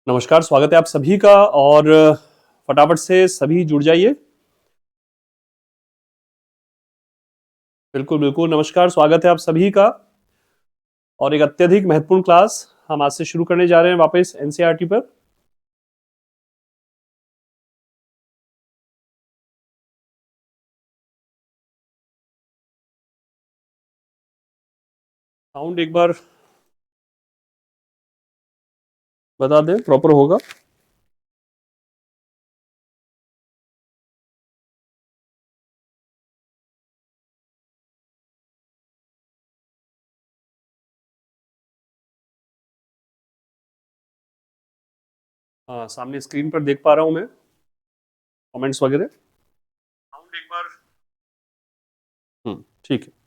नमस्कार, स्वागत है आप सभी का। और फटाफट से सभी जुड़ जाइए। बिल्कुल बिल्कुल, नमस्कार, स्वागत है आप सभी का। और एक अत्यधिक महत्वपूर्ण क्लास हम आज से शुरू करने जा रहे हैं वापस एनसीईआरटी पर। साउंड एक बार बता दें, प्रॉपर होगा। हाँ, सामने स्क्रीन पर देख पा रहा हूं मैं कमेंट्स वगैरह। साउंड एक बार। ठीक है।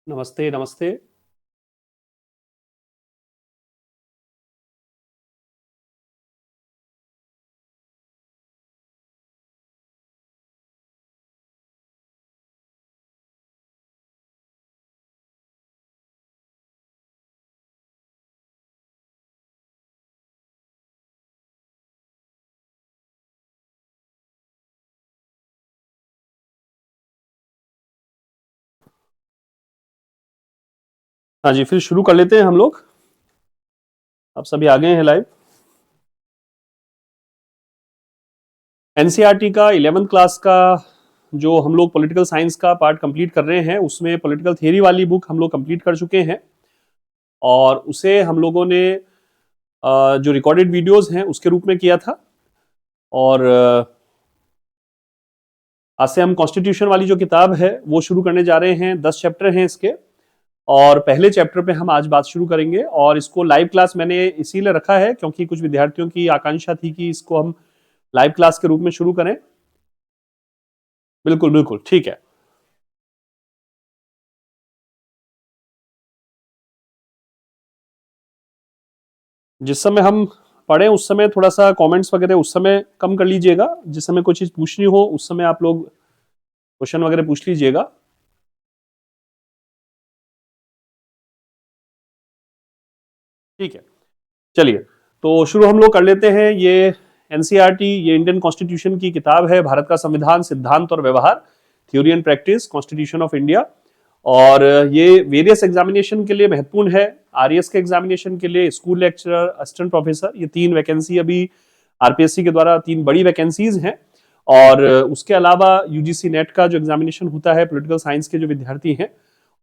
नमस्ते नमस्ते। हाँ जी, फिर शुरू कर लेते हैं हम लोग। आप सभी आ गए हैं लाइव। एनसीईआरटी का 11th क्लास का जो हम लोग पॉलिटिकल साइंस का पार्ट कंप्लीट कर रहे हैं, उसमें पॉलिटिकल थियरी वाली बुक हम लोग कंप्लीट कर चुके हैं। और उसे हम लोगों ने जो रिकॉर्डेड वीडियोस हैं उसके रूप में किया था। और आज से हम कॉन्स्टिट्यूशन वाली जो किताब है वो शुरू करने जा रहे हैं। 10 चैप्टर हैं इसके। और पहले चैप्टर पे हम आज बात शुरू करेंगे। और इसको लाइव क्लास मैंने इसीलिए रखा है क्योंकि कुछ विद्यार्थियों की आकांक्षा थी कि इसको हम लाइव क्लास के रूप में शुरू करें। बिल्कुल बिल्कुल, ठीक है। जिस समय हम पढ़े उस समय थोड़ा सा कमेंट्स वगैरह उस समय कम कर लीजिएगा। जिस समय कोई चीज पूछनी हो उस समय आप लोग क्वेश्चन वगैरह पूछ लीजिएगा। ठीक है, चलिए तो शुरू हम लोग कर लेते हैं। ये एनसीईआरटी, ये इंडियन कॉन्स्टिट्यूशन की किताब है। भारत का संविधान, सिद्धांत और व्यवहार, theory and practice, constitution of India. और ये वेरियस एग्जामिनेशन के लिए महत्वपूर्ण है। आरएएस के एग्जामिनेशन के लिए, स्कूल लेक्चरर, असिस्टेंट प्रोफेसर, ये 3 वैकेंसी अभी आरपीएससी के द्वारा 3 बड़ी वैकेंसीज हैं। और उसके अलावा यूजीसी नेट का जो एग्जामिनेशन होता है पॉलिटिकल साइंस के जो विद्यार्थी हैं,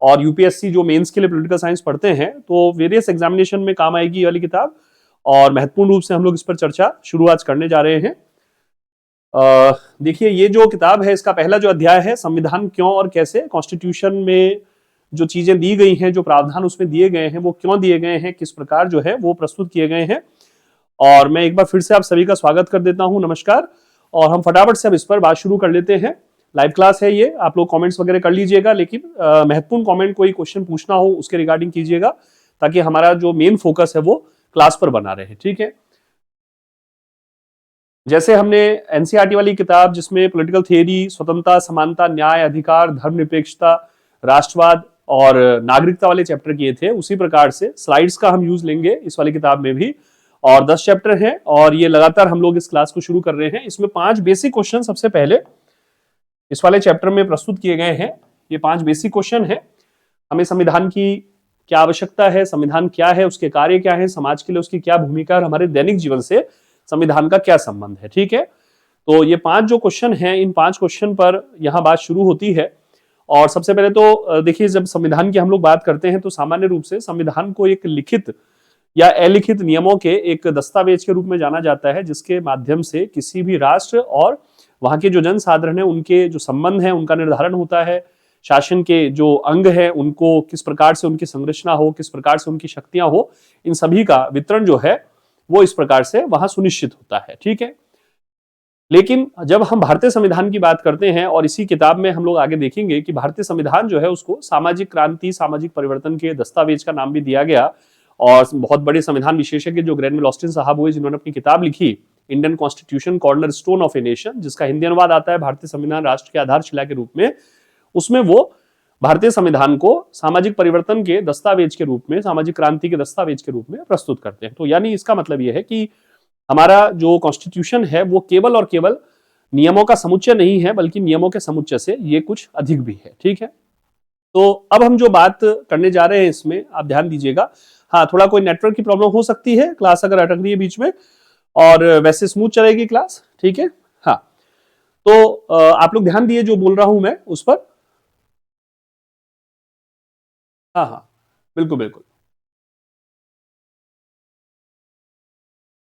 और यूपीएससी जो मेंस के लिए पॉलिटिकल साइंस पढ़ते हैं, तो वेरियस एग्जामिनेशन में काम आएगी ये वाली किताब। और महत्वपूर्ण रूप से हम लोग इस पर चर्चा शुरुआत करने जा रहे हैं। देखिए, ये जो किताब है इसका पहला जो अध्याय है, संविधान क्यों और कैसे। कॉन्स्टिट्यूशन में जो चीजें दी गई हैं, जो प्रावधान उसमें दिए गए हैं, वो क्यों दिए गए हैं, किस प्रकार जो है वो प्रस्तुत किए गए हैं। और मैं एक बार फिर से आप सभी का स्वागत कर देता हूं, नमस्कार। और हम फटाफट से अब इस पर बात शुरू कर लेते हैं। लाइव क्लास है ये, आप लोग कमेंट्स वगैरह कर लीजिएगा, लेकिन महत्वपूर्ण कमेंट, कोई क्वेश्चन पूछना हो उसके रिगार्डिंग कीजिएगा, ताकि हमारा जो मेन फोकस है वो क्लास पर बना रहे। ठीक है। जैसे हमने एनसीईआरटी वाली किताब जिसमें पॉलिटिकल थियरी, स्वतंत्रता, समानता, न्याय, अधिकार, धर्मनिरपेक्षता, राष्ट्रवाद और नागरिकता वाले चैप्टर किए थे, उसी प्रकार से स्लाइड्स का हम यूज लेंगे इस वाली किताब में भी। और 10 चैप्टर हैं और ये लगातार हम लोग इस क्लास को शुरू कर रहे हैं। इसमें 5 बेसिक क्वेश्चन सबसे पहले इस वाले चैप्टर में प्रस्तुत किए गए हैं। ये 5 बेसिक क्वेश्चन है। हमें संविधान की क्या आवश्यकता है, संविधान क्या है, उसके कार्य क्या है, समाज के लिए उसकी क्या भूमिका है, और हमारे दैनिक जीवन से संविधान का क्या संबंध है। ठीक है। तो ये 5 जो क्वेश्चन हैं, इन 5 क्वेश्चन पर यहां बात शुरू होती है। और सबसे पहले तो देखिए, जब संविधान की हम लोग बात करते हैं तो सामान्य रूप से संविधान को एक लिखित या अलिखित नियमों के एक दस्तावेज के रूप में जाना जाता है, जिसके माध्यम से किसी भी राष्ट्र और वहां के जो जनसाधारण है उनके जो संबंध है उनका निर्धारण होता है, शासन के जो अंग है उनको किस प्रकार से उनकी संरचना हो, किस प्रकार से उनकी शक्तियां हो, इन सभी का वितरण जो है वो इस प्रकार से वहां सुनिश्चित होता है। ठीक है, लेकिन जब हम भारतीय संविधान की बात करते हैं, और इसी किताब में हम लोग आगे देखेंगे कि भारतीय संविधान जो है उसको सामाजिक क्रांति, सामाजिक परिवर्तन के दस्तावेज का नाम भी दिया गया। और बहुत बड़े संविधान विशेषज्ञ जो ग्रैनविल ऑस्टिन साहब हुए, जिन्होंने अपनी किताब लिखी Indian constitution corner stone of a nation, जिसका हिंदी अनुवाद आता है भारतीय संविधान राष्ट्र के आधारशिला के रूप में, उसमें वो भारतीय संविधान को सामाजिक परिवर्तन के दस्तावेज के रूप में, सामाजिक क्रांति के दस्तावेज के रूप में प्रस्तुत करते हैं। तो यानी इसका मतलब यह है कि हमारा जो कॉन्स्टिट्यूशन है वो केवल और केवल नियमों का समुच्चय नहीं है, बल्कि नियमों के समुच्चय से ये कुछ अधिक भी है। ठीक है, तो अब हम जो बात करने जा रहे हैं इसमें आप ध्यान दीजिएगा। हाँ, थोड़ा कोई नेटवर्क की प्रॉब्लम हो सकती है, क्लास अगर अटक रही है बीच में, और वैसे स्मूथ चलेगी क्लास। ठीक है, हाँ, तो आप लोग ध्यान दिए जो बोल रहा हूं मैं उस पर। हाँ हाँ, बिल्कुल बिल्कुल,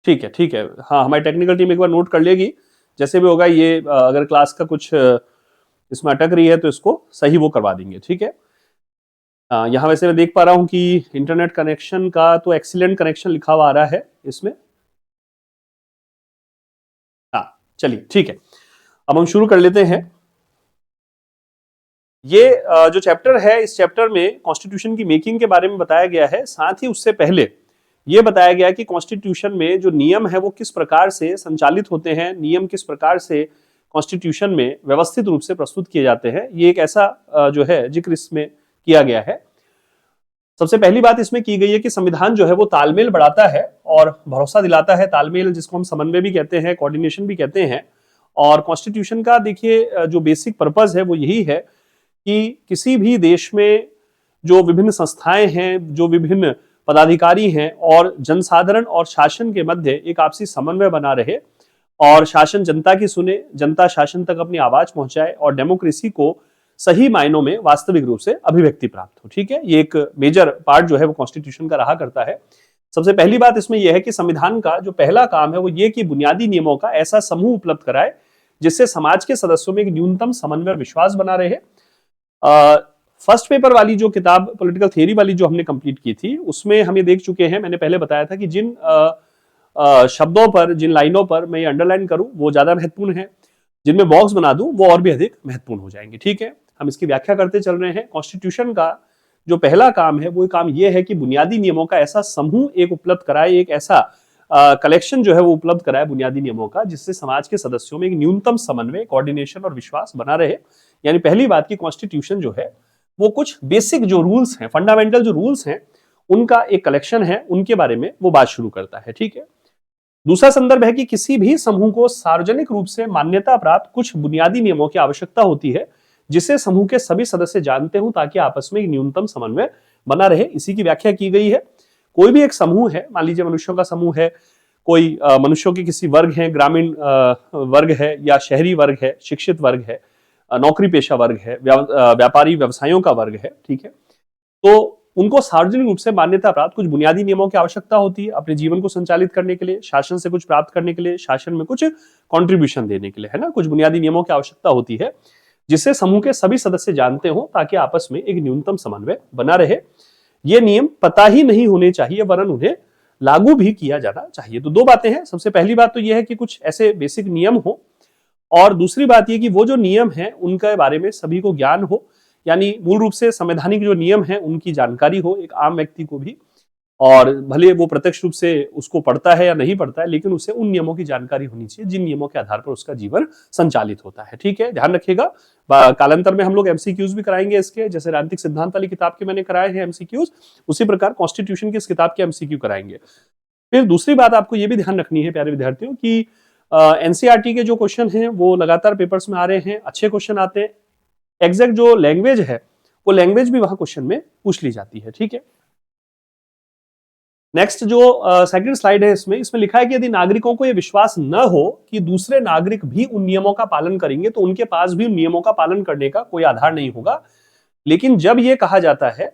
ठीक है ठीक है। हाँ, हमारी टेक्निकल टीम एक बार नोट कर लेगी, जैसे भी होगा ये अगर क्लास का कुछ इसमें अटक रही है तो इसको सही वो करवा देंगे। ठीक है, यहाँ वैसे मैं देख पा रहा हूँ कि इंटरनेट कनेक्शन का तो एक्सीलेंट कनेक्शन लिखा हुआ आ रहा है इसमें। हाँ, चलिए ठीक है, अब हम शुरू कर लेते हैं। ये जो चैप्टर है, इस चैप्टर में कॉन्स्टिट्यूशन की मेकिंग के बारे में बताया गया है। साथ ही उससे पहले ये बताया गया कि कॉन्स्टिट्यूशन में जो नियम है वो किस प्रकार से संचालित होते हैं, नियम किस प्रकार से कॉन्स्टिट्यूशन में व्यवस्थित रूप से प्रस्तुत किए जाते हैं। ये एक ऐसा जो है जिक्र इसमें किया गया है। सबसे पहली बात इसमें की गई है कि संविधान जो है वो तालमेल बढ़ाता है और भरोसा दिलाता है। तालमेल जिसको हम समन्वय भी कहते हैं, कोऑर्डिनेशन भी कहते हैं। और कॉन्स्टिट्यूशन का देखिए जो बेसिक पर्पज है वो यही है कि किसी भी देश में जो विभिन्न संस्थाएं हैं, जो विभिन्न पदाधिकारी हैं, और जनसाधारण और शासन के मध्य एक आपसी समन्वय बना रहे, और शासन जनता की सुने, जनता शासन तक अपनी आवाज पहुंचाए, और डेमोक्रेसी को सही मायनों में वास्तविक रूप से अभिव्यक्ति प्राप्त हो। ठीक है, ये एक मेजर पार्ट जो है वो कॉन्स्टिट्यूशन का रहा करता है। सबसे पहली बात इसमें यह है कि संविधान का जो पहला काम है वो ये कि बुनियादी नियमों का ऐसा समूह उपलब्ध कराए जिससे समाज के सदस्यों में एक न्यूनतम समन्वय और विश्वास बना रहे। फर्स्ट पेपर वाली जो किताब पॉलिटिकल थियरी वाली जो हमने कंप्लीट की थी, उसमें हम ये देख चुके हैं, मैंने पहले बताया था कि जिन शब्दों पर, जिन लाइनों पर मैं ये अंडरलाइन करूं वो ज्यादा महत्वपूर्ण है, जिनमें बॉक्स बना दूं वो और भी अधिक महत्वपूर्ण हो जाएंगे। ठीक है, हम इसकी व्याख्या करते चल रहे हैं। कॉन्स्टिट्यूशन का जो पहला काम है वो काम ये है कि बुनियादी नियमों का ऐसा समूह एक उपलब्ध कराए, एक ऐसा कलेक्शन जो है वो उपलब्ध कराए बुनियादी नियमों का, जिससे समाज के सदस्यों में एक न्यूनतम समन्वय, कोऑर्डिनेशन और विश्वास बना रहे। यानी पहली बात की कॉन्स्टिट्यूशन जो है वो कुछ बेसिक जो रूल्स हैं, फंडामेंटल जो रूल्स हैं, उनका एक कलेक्शन है, उनके बारे में वो बात शुरू करता है। ठीक है, दूसरा संदर्भ है कि किसी भी समूह को सार्वजनिक रूप से मान्यता प्राप्त कुछ बुनियादी नियमों की आवश्यकता होती है, जिसे समूह के सभी सदस्य जानते हो, ताकि आपस में एक न्यूनतम समन्वय बना रहे। इसी की व्याख्या की गई है। कोई भी एक समूह है, मान लीजिए मनुष्यों का समूह है, कोई मनुष्यों के किसी वर्ग है, ग्रामीण वर्ग है, या शहरी वर्ग है, शिक्षित वर्ग है, नौकरी पेशा वर्ग है, व्यापारी व्यवसायों का वर्ग है। ठीक है, तो उनको सार्वजनिक रूप से मान्यता प्राप्त कुछ बुनियादी नियमों की आवश्यकता होती है अपने जीवन को संचालित करने के लिए, शासन से कुछ प्राप्त करने के लिए, शासन में कुछ कंट्रीब्यूशन देने के लिए, है ना। कुछ बुनियादी नियमों की आवश्यकता होती है जिससे समूह के सभी सदस्य जानते हो, ताकि आपस में एक न्यूनतम समन्वय बना रहे। ये नियम पता ही नहीं होने चाहिए, वरन उन्हें लागू भी किया जाना चाहिए। तो दो बातें हैं। सबसे पहली बात तो यह है कि कुछ ऐसे बेसिक नियम हो, और दूसरी बात यह कि वो जो नियम है उनके बारे में सभी को ज्ञान हो, यानी मूल रूप से संवैधानिक जो नियम है उनकी जानकारी हो एक आम व्यक्ति को भी, और भले वो प्रत्यक्ष रूप से उसको पढ़ता है या नहीं पढ़ता है, लेकिन उसे उन नियमों की जानकारी होनी चाहिए जिन नियमों के आधार पर उसका जीवन संचालित होता है। ठीक है, ध्यान रखिएगा। कालांतर में हम लोग एमसीक्यूज भी कराएंगे इसके, जैसे राजनीतिक सिद्धांत वाली किताब के मैंने कराए हैं एमसीक्यूज, उसी प्रकार कॉन्स्टिट्यूशन की इस किताब के एमसीक्यू कराएंगे। फिर दूसरी बात आपको ये भी ध्यान रखनी है प्यारे विद्यार्थियों की एनसीईआरटी के जो क्वेश्चन हैं वो लगातार पेपर्स में आ रहे हैं, अच्छे क्वेश्चन आते हैं। एग्जैक्ट जो लैंग्वेज है वो लैंग्वेज भी वहां क्वेश्चन में पूछ ली जाती है। ठीक है, नेक्स्ट जो सेकंड स्लाइड है इसमें लिखा है कि यदि नागरिकों को यह विश्वास न हो कि दूसरे नागरिक भी उन नियमों का पालन करेंगे, तो उनके पास भी उन नियमों का पालन करने का कोई आधार नहीं होगा। लेकिन जब यह कहा जाता है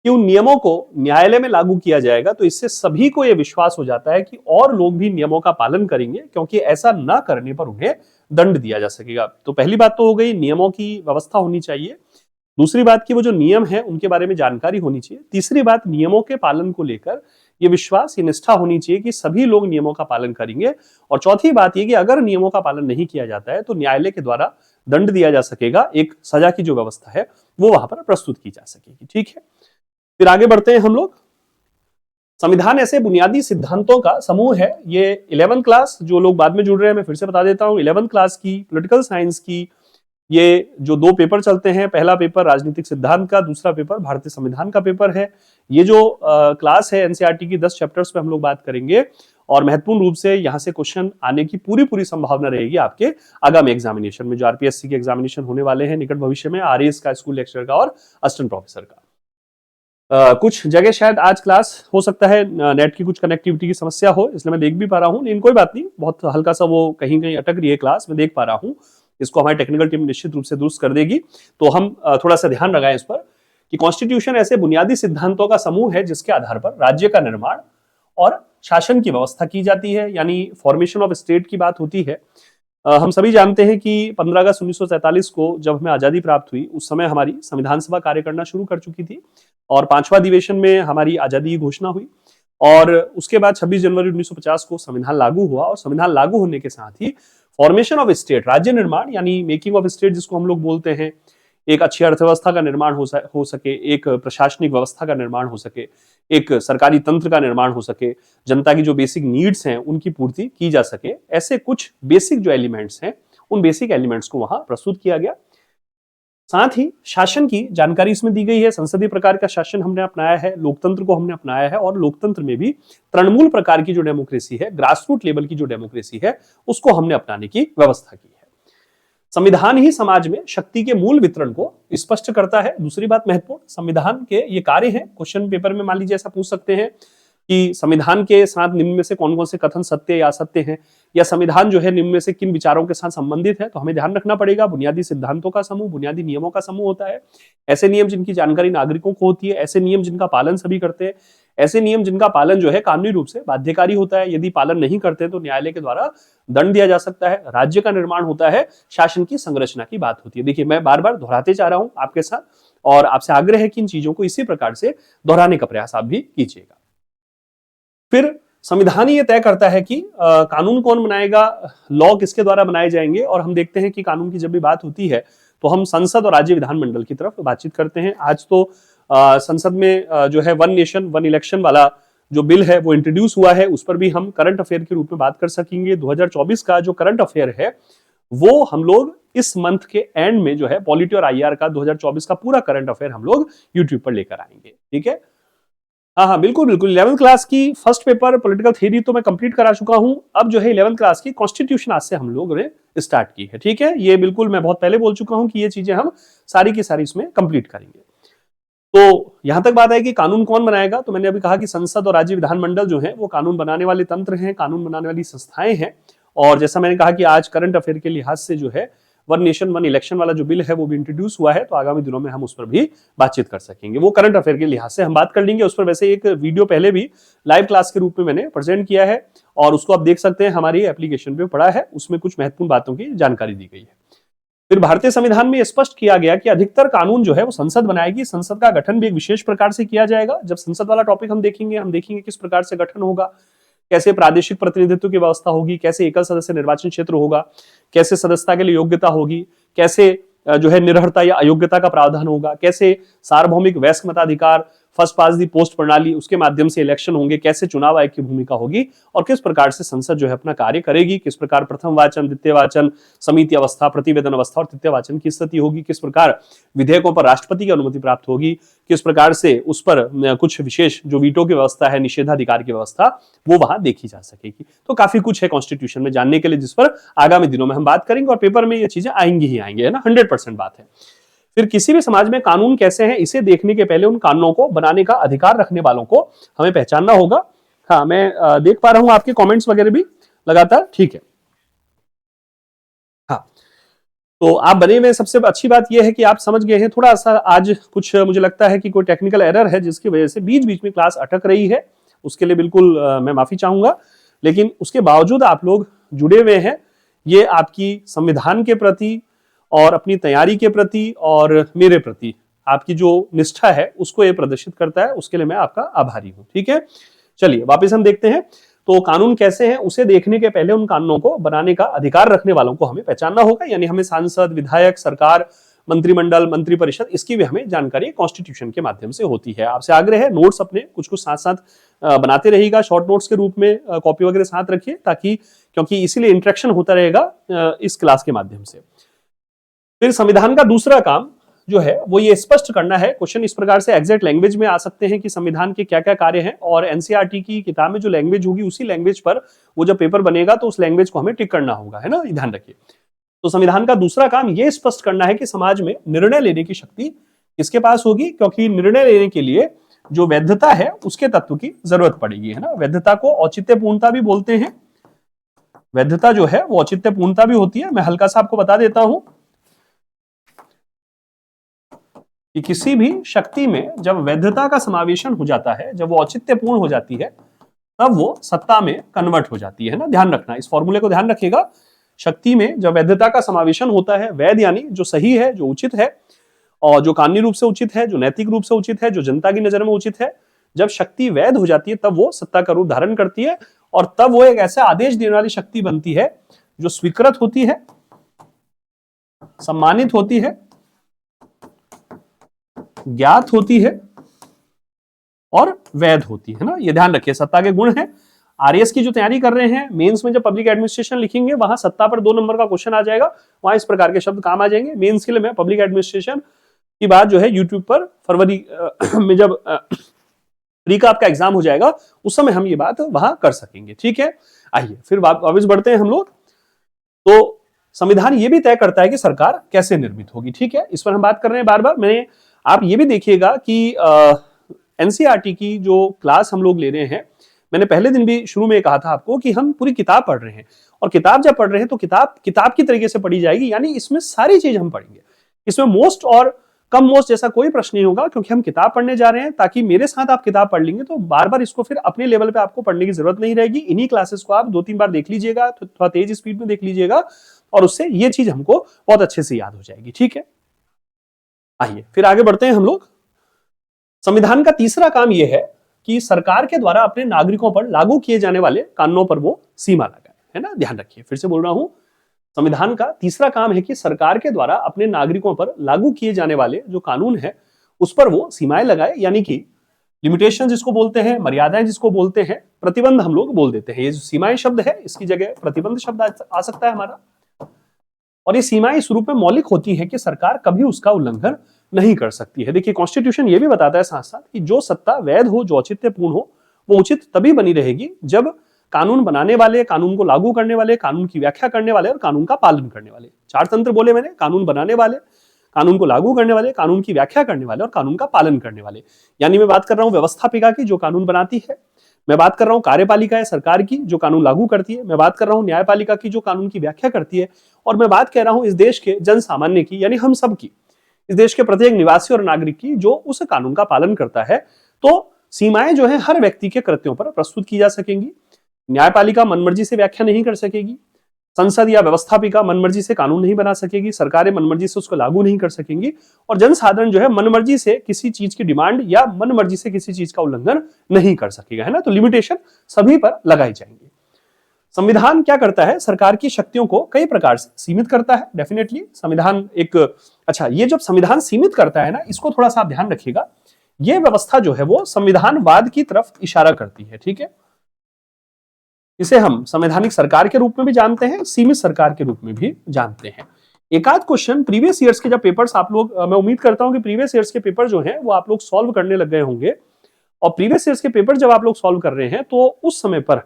कि उन नियमों को न्यायालय में लागू किया जाएगा, तो इससे सभी को यह विश्वास हो जाता है कि और लोग भी नियमों का पालन करेंगे, क्योंकि ऐसा न करने पर उन्हें दंड दिया जा सकेगा। तो पहली बात तो हो गई, नियमों की व्यवस्था होनी चाहिए। दूसरी बात कि वो जो नियम है उनके बारे में जानकारी होनी चाहिए। तीसरी बात, नियमों के पालन को लेकर ये विश्वास, ये निष्ठा होनी चाहिए कि सभी लोग नियमों का पालन करेंगे। और चौथी बात ये कि अगर नियमों का पालन नहीं किया जाता है तो न्यायालय के द्वारा दंड दिया जा सकेगा, एक सजा की जो व्यवस्था है वो वहां पर प्रस्तुत की जा सकेगी। ठीक है, फिर आगे बढ़ते हैं हम लोग। संविधान ऐसे बुनियादी सिद्धांतों का समूह है। ये 11th क्लास, जो लोग बाद में जुड़ रहे हैं मैं फिर से बता देता हूं, 11th क्लास की पॉलिटिकल साइंस की ये जो 2 पेपर चलते हैं, पहला पेपर राजनीतिक सिद्धांत का, दूसरा पेपर भारतीय संविधान का पेपर है। ये जो क्लास है एनसीईआरटी की 10 चैप्टर्स पे हम लोग बात करेंगे और महत्वपूर्ण रूप से यहां से क्वेश्चन आने की पूरी संभावना रहेगी आपके आगामी एग्जामिनेशन में, जो आरपीएससी के एग्जामिनेशन होने वाले हैं निकट भविष्य में, आरएएस का, स्कूल लेक्चरर का और असिस्टेंट प्रोफेसर का। कुछ जगह शायद आज क्लास हो सकता है नेट की कुछ कनेक्टिविटी की समस्या हो, इसलिए मैं देख भी पा रहा हूं, लेकिन कोई बात नहीं, बहुत हल्का सा वो कहीं कहीं अटक रही है क्लास, मैं देख पा रहा हूं। इसको हमारी टेक्निकल टीम निश्चित रूप से दुरुस्त कर देगी। तो हम थोड़ा सा ध्यान लगाएं इस पर कि कॉन्स्टिट्यूशन ऐसे बुनियादी सिद्धांतों का समूह है जिसके आधार पर राज्य का निर्माण और शासन की व्यवस्था की जाती है, यानी फॉर्मेशन ऑफ स्टेट की बात होती है। हम सभी जानते हैं कि 15 अगस्त 1947 को जब हमें आजादी प्राप्त हुई, उस समय हमारी संविधान सभा कार्य करना शुरू कर चुकी थी और 5वां अधिवेशन में हमारी आजादी की घोषणा हुई। और उसके बाद 26 जनवरी 1950 को संविधान लागू हुआ और संविधान लागू होने के साथ ही फॉर्मेशन ऑफ स्टेट, राज्य निर्माण यानी मेकिंग ऑफ स्टेट जिसको हम लोग बोलते हैं, एक अच्छी अर्थव्यवस्था का निर्माण हो सके, एक प्रशासनिक व्यवस्था का निर्माण हो सके, एक सरकारी तंत्र का निर्माण हो सके, जनता की जो बेसिक नीड्स हैं उनकी पूर्ति की जा सके, ऐसे कुछ बेसिक जो एलिमेंट्स हैं उन बेसिक एलिमेंट्स को वहां प्रस्तुत किया गया। साथ ही शासन की जानकारी इसमें दी गई है। संसदीय प्रकार का शासन हमने अपनाया है, लोकतंत्र को हमने अपनाया है और लोकतंत्र में भी तृणमूल प्रकार की जो डेमोक्रेसी है, ग्रास रूट लेवल की जो डेमोक्रेसी है, उसको हमने अपनाने की व्यवस्था की है। संविधान ही समाज में शक्ति के मूल वितरण को स्पष्ट करता है। दूसरी बात महत्वपूर्ण, संविधान के ये कार्य हैं। क्वेश्चन पेपर में मान लीजिए ऐसा पूछ सकते हैं कि संविधान के साथ निम्न में से कौन कौन से कथन सत्य या असत्य हैं, या संविधान जो है निम्न में से किन विचारों के साथ संबंधित है। तो हमें ध्यान रखना पड़ेगा, बुनियादी सिद्धांतों का समूह, बुनियादी नियमों का समूह होता है। ऐसे नियम जिनकी जानकारी नागरिकों को होती है, ऐसे नियम जिनका पालन सभी करते हैं, ऐसे नियम जिनका पालन जो है कानूनी रूप से बाध्यकारी होता है। यदि पालन नहीं करते तो न्यायालय के द्वारा दंड दिया जा सकता है। राज्य का निर्माण होता है, शासन की संरचना की बात होती है। देखिए, मैं बार बार दोहराते जा रहा हूं आपके साथ और आपसे आग्रह है कि इन चीजों को इसी प्रकार से दोहराने का प्रयास आप भी कीजिएगा। फिर संविधान ये तय करता है कि कानून कौन बनाएगा, लॉ किसके द्वारा बनाए जाएंगे। और हम देखते हैं कि कानून की जब भी बात होती है तो हम संसद और राज्य विधानमंडल की तरफ बातचीत करते हैं। आज तो संसद में जो है 1 नेशन 1 इलेक्शन वाला जो बिल है वो इंट्रोड्यूस हुआ है, उस पर भी हम करंट अफेयर के रूप में बात कर सकेंगे। 2024 का जो करंट अफेयर है वो हम लोग इस मंथ के एंड में जो है पॉलिटी और आईआर का 2024 का पूरा करंट अफेयर हम लोग यूट्यूब पर लेकर आएंगे। ठीक है, हाँ, बिल्कुल। 11th क्लास की फर्स्ट पेपर पॉलिटिकल थ्योरी तो मैं कंप्लीट करा चुका हूं। अब जो है 11th क्लास की कॉन्स्टिट्यूशन आज से हम लोगों ने स्टार्ट की है। ठीक है, ये बिल्कुल मैं बहुत पहले बोल चुका हूं कि ये चीजें हम सारी की सारी इसमें कंप्लीट करेंगे। तो यहां तक बात है कि कानून कौन बनाएगा, तो मैंने अभी कहा कि संसद और राज्य विधानमंडल जो है वो कानून बनाने वाले तंत्र हैं, कानून बनाने वाली संस्थाएं हैं। और जैसा मैंने कहा कि आज करंट अफेयर के लिहाज से जो है 1 नेशन 1 इलेक्शन वाला जो बिल है वो भी इंट्रोड्यूस हुआ है, तो आगामी दिनों में हम उस पर भी बातचीत कर सकेंगे। वो करंट अफेयर के लिहाज से हम बात कर लेंगे। उस पर वैसे एक वीडियो पहले भी लाइव क्लास के रूप में मैंने प्रेजेंट किया है और उसको आप देख सकते हैं, हमारी एप्लीकेशन पे पड़ा है, उसमें कुछ महत्वपूर्ण बातों की जानकारी दी गई है। फिर भारतीय संविधान में स्पष्ट किया गया कि अधिकतर कानून जो है वो संसद बनाएगी। संसद का गठन भी एक विशेष प्रकार से किया जाएगा। जब संसद वाला टॉपिक हम देखेंगे किस प्रकार से गठन होगा, कैसे प्रादेशिक प्रतिनिधित्व की व्यवस्था होगी, कैसे एकल सदस्य निर्वाचन क्षेत्र होगा, कैसे सदस्यता के लिए योग्यता होगी, कैसे जो है निर्भरता या अयोग्यता का प्रावधान होगा, कैसे सार्वभौमिक वयस्क मताधिकार, फर्स्ट पास दी पोस्ट प्रणाली, उसके माध्यम से इलेक्शन होंगे, कैसे चुनाव आयोग की भूमिका होगी और किस प्रकार से संसद जो है अपना कार्य करेगी, किस प्रकार प्रथम वाचन, द्वितीय वाचन, समिति अवस्था, प्रतिवेदन अवस्था और तृतीय वाचन की स्थिति होगी, किस प्रकार विधेयकों पर राष्ट्रपति की अनुमति प्राप्त होगी, किस प्रकार से उस पर कुछ विशेष जो वीटो की व्यवस्था है, निषेधाधिकार की व्यवस्था, वो वहां देखी जा सकेगी। तो काफी कुछ है कॉन्स्टिट्यूशन में जानने के लिए, जिस पर आगामी दिनों में हम बात करेंगे और पेपर में ये चीजें आएंगी ही आएंगे, है ना, 100% बात है। फिर किसी भी समाज में कानून कैसे हैं, इसे देखने के पहले उन कानूनों को बनाने का अधिकार रखने वालों को हमें पहचानना होगा। हाँ, मैं देख पा रहा हूं आपके कमेंट्स वगैरह भी लगातार। ठीक है, हाँ, तो आप बने हुए। सबसे अच्छी बात यह है कि आप समझ गए हैं। थोड़ा सा आज कुछ मुझे लगता है कि कोई टेक्निकल एरर है जिसकी वजह से बीच बीच में क्लास अटक रही है, उसके लिए बिल्कुल मैं माफी चाहूंगा, लेकिन उसके बावजूद आप लोग जुड़े हुए हैं, ये आपकी संविधान के प्रति और अपनी तैयारी के प्रति और मेरे प्रति आपकी जो निष्ठा है उसको ये प्रदर्शित करता है, उसके लिए मैं आपका आभारी हूं। ठीक है, चलिए वापस हम देखते हैं। तो कानून कैसे हैं उसे देखने के पहले उन कानूनों को बनाने का अधिकार रखने वालों को हमें पहचानना होगा, यानी हमें सांसद, विधायक, सरकार, मंत्रिमंडल, मंत्रिपरिषद, इसकी भी हमें जानकारी कॉन्स्टिट्यूशन के माध्यम से होती है। आपसे आग्रह है नोट्स अपने कुछ कुछ साथ साथ बनाते रहिएगा, शॉर्ट नोट्स के रूप में कॉपी वगैरह साथ रखिए, ताकि क्योंकि इसीलिए इंटरेक्शन होता रहेगा इस क्लास के माध्यम से। फिर संविधान का दूसरा काम जो है वो ये स्पष्ट करना है, क्वेश्चन इस प्रकार से एग्जैक्ट लैंग्वेज में आ सकते हैं कि संविधान के क्या क्या कार्य हैं, और एनसीईआरटी की किताब में जो लैंग्वेज होगी उसी लैंग्वेज पर वो जब पेपर बनेगा तो उस लैंग्वेज को हमें टिक करना होगा, है ना, ध्यान रखिए। तो संविधान का दूसरा काम ये स्पष्ट करना है कि समाज में निर्णय लेने की शक्ति किसके पास होगी, क्योंकि निर्णय लेने के लिए जो वैधता है उसके तत्व की जरूरत पड़ेगी, है ना। वैधता को औचित्यपूर्णता भी बोलते हैं। वैधता जो है वो औचित्यपूर्णता भी होती है। मैं हल्का सा आपको बता देता हूं कि किसी भी शक्ति में जब वैधता का समावेशन हो जाता है, जब वो औचित्यपूर्ण हो जाती है, तब वो सत्ता में कन्वर्ट हो जाती है ना। ध्यान रखना, इस फॉर्मूले को ध्यान रखिएगा। शक्ति में जब वैधता का समावेशन होता है, वैध यानी जो सही है, जो उचित है, और जो कानूनी रूप से उचित है, जो नैतिक रूप से उचित है, जो जनता की नजर में उचित है, जब शक्ति वैध हो जाती है तब वो सत्ता का रूप धारण करती है, और तब वो एक ऐसा आदेश देने वाली शक्ति बनती है जो स्वीकृत होती है, सम्मानित होती है, ज्ञात होती है और वैध होती है ना। ये ध्यान रखिए, सत्ता के गुण है। आरएएस की जो तैयारी कर रहे हैं, मेंस में जब पब्लिक एडमिनिस्ट्रेशन लिखेंगे वहां सत्ता पर 2 नंबर का क्वेश्चन आ जाएगा, वहां इस प्रकार के शब्द काम आ जाएंगे। मेंस के लिए मैं पब्लिक एडमिनिस्ट्रेशन की बात जो है यूट्यूब पर फरवरी में जब प्री का आपका एग्जाम हो जाएगा उस समय हम ये बात वहां कर सकेंगे। ठीक है, आइए फिर वापस बढ़ते हैं हम लोग। तो संविधान ये भी तय करता है कि सरकार कैसे निर्मित होगी। ठीक है, इस पर हम बात कर रहे हैं बार बार। आप ये भी देखिएगा कि एनसीईआरटी की जो क्लास हम लोग ले रहे हैं, मैंने पहले दिन भी शुरू में कहा था आपको कि हम पूरी किताब पढ़ रहे हैं, और किताब जब पढ़ रहे हैं तो किताब की तरीके से पढ़ी जाएगी, यानी इसमें सारी चीज हम पढ़ेंगे। इसमें मोस्ट और कम मोस्ट जैसा कोई प्रश्न नहीं होगा, क्योंकि हम किताब पढ़ने जा रहे हैं। ताकि मेरे साथ आप किताब पढ़ लेंगे तो बार बार इसको फिर अपने लेवल पे आपको पढ़ने की जरूरत नहीं रहेगी। इन्हीं क्लासेस को आप 2-3 बार देख लीजिएगा, थोड़ा तेज स्पीड में देख लीजिएगा, और उससे ये चीज हमको बहुत अच्छे से याद हो जाएगी। ठीक है, आइए फिर आगे बढ़ते हैं हम लोग। संविधान का तीसरा काम यह है कि सरकार के द्वारा अपने नागरिकों पर लागू किए जाने वाले कानूनों पर वो सीमा लगाए, है ना। ध्यान रखिए, फिर से बोल रहा हूं, संविधान का तीसरा काम है कि सरकार के द्वारा अपने नागरिकों पर लागू किए जाने वाले जो कानून है उस पर वो सीमाएं लगाए, यानी कि लिमिटेशन जिसको बोलते हैं, मर्यादाएं जिसको बोलते हैं, प्रतिबंध हम लोग बोल देते हैं। ये जो सीमाएं शब्द है इसकी जगह प्रतिबंध शब्द आ सकता है हमारा। और ये सीमाएं इस रूप में मौलिक होती है कि सरकार कभी उसका उल्लंघन नहीं कर सकती है। देखिए, कॉन्स्टिट्यूशन ये भी बताता है साथ साथ कि जो सत्ता वैध हो, जो औचित्यपूर्ण हो, वो उचित तभी बनी रहेगी जब कानून बनाने वाले, कानून को लागू करने वाले, कानून की व्याख्या करने वाले और कानून का पालन करने वाले, 4 तंत्र बोले मैंने, कानून बनाने वाले, कानून को लागू करने वाले, कानून की व्याख्या करने वाले और कानून का पालन करने वाले। यानी मैं बात कर रहा हूं व्यवस्थापिका की, जो कानून बनाती है। मैं बात कर रहा हूं कार्यपालिका है, सरकार की, जो कानून लागू करती है। मैं बात कर रहा हूं न्यायपालिका की, जो कानून की व्याख्या करती है। और मैं बात कर रहा हूं इस देश के जन सामान्य की, यानी हम सब की, इस देश के प्रत्येक निवासी और नागरिक की, जो उस कानून का पालन करता है। तो सीमाएं जो है हर व्यक्ति के कृत्यों पर प्रस्तुत की जा सकेंगी। न्यायपालिका मनमर्जी से व्याख्या नहीं कर सकेगी, संसद या व्यवस्थापिका मनमर्जी से कानून नहीं बना सकेगी, सरकारें मनमर्जी से उसको लागू नहीं कर सकेंगी, और जनसाधारण जो है मनमर्जी से किसी चीज की डिमांड या मनमर्जी से किसी चीज का उल्लंघन नहीं कर सकेगा, है ना। तो लिमिटेशन सभी पर लगाई जाएंगी। संविधान क्या करता है, सरकार की शक्तियों को कई प्रकार से सीमित करता है। डेफिनेटली संविधान एक ये जब संविधान सीमित करता है ना, इसको थोड़ा सा ध्यान रखिएगा। ये व्यवस्था जो है वो संविधानवाद की तरफ इशारा करती है। ठीक है, इसे हम संवैधानिक सरकार के रूप में भी जानते हैं, सीमित सरकार के रूप में भी जानते हैं। एक आध क्वेश्चन प्रीवियस ईयर्स के जब पेपर्स आप लोग, मैं उम्मीद करता हूं कि प्रीवियस ईयर्स के पेपर जो हैं वो आप लोग सॉल्व करने लग गए होंगे। और प्रीवियस ईयर्स के पेपर जब आप लोग सॉल्व कर रहे हैं तो उस समय पर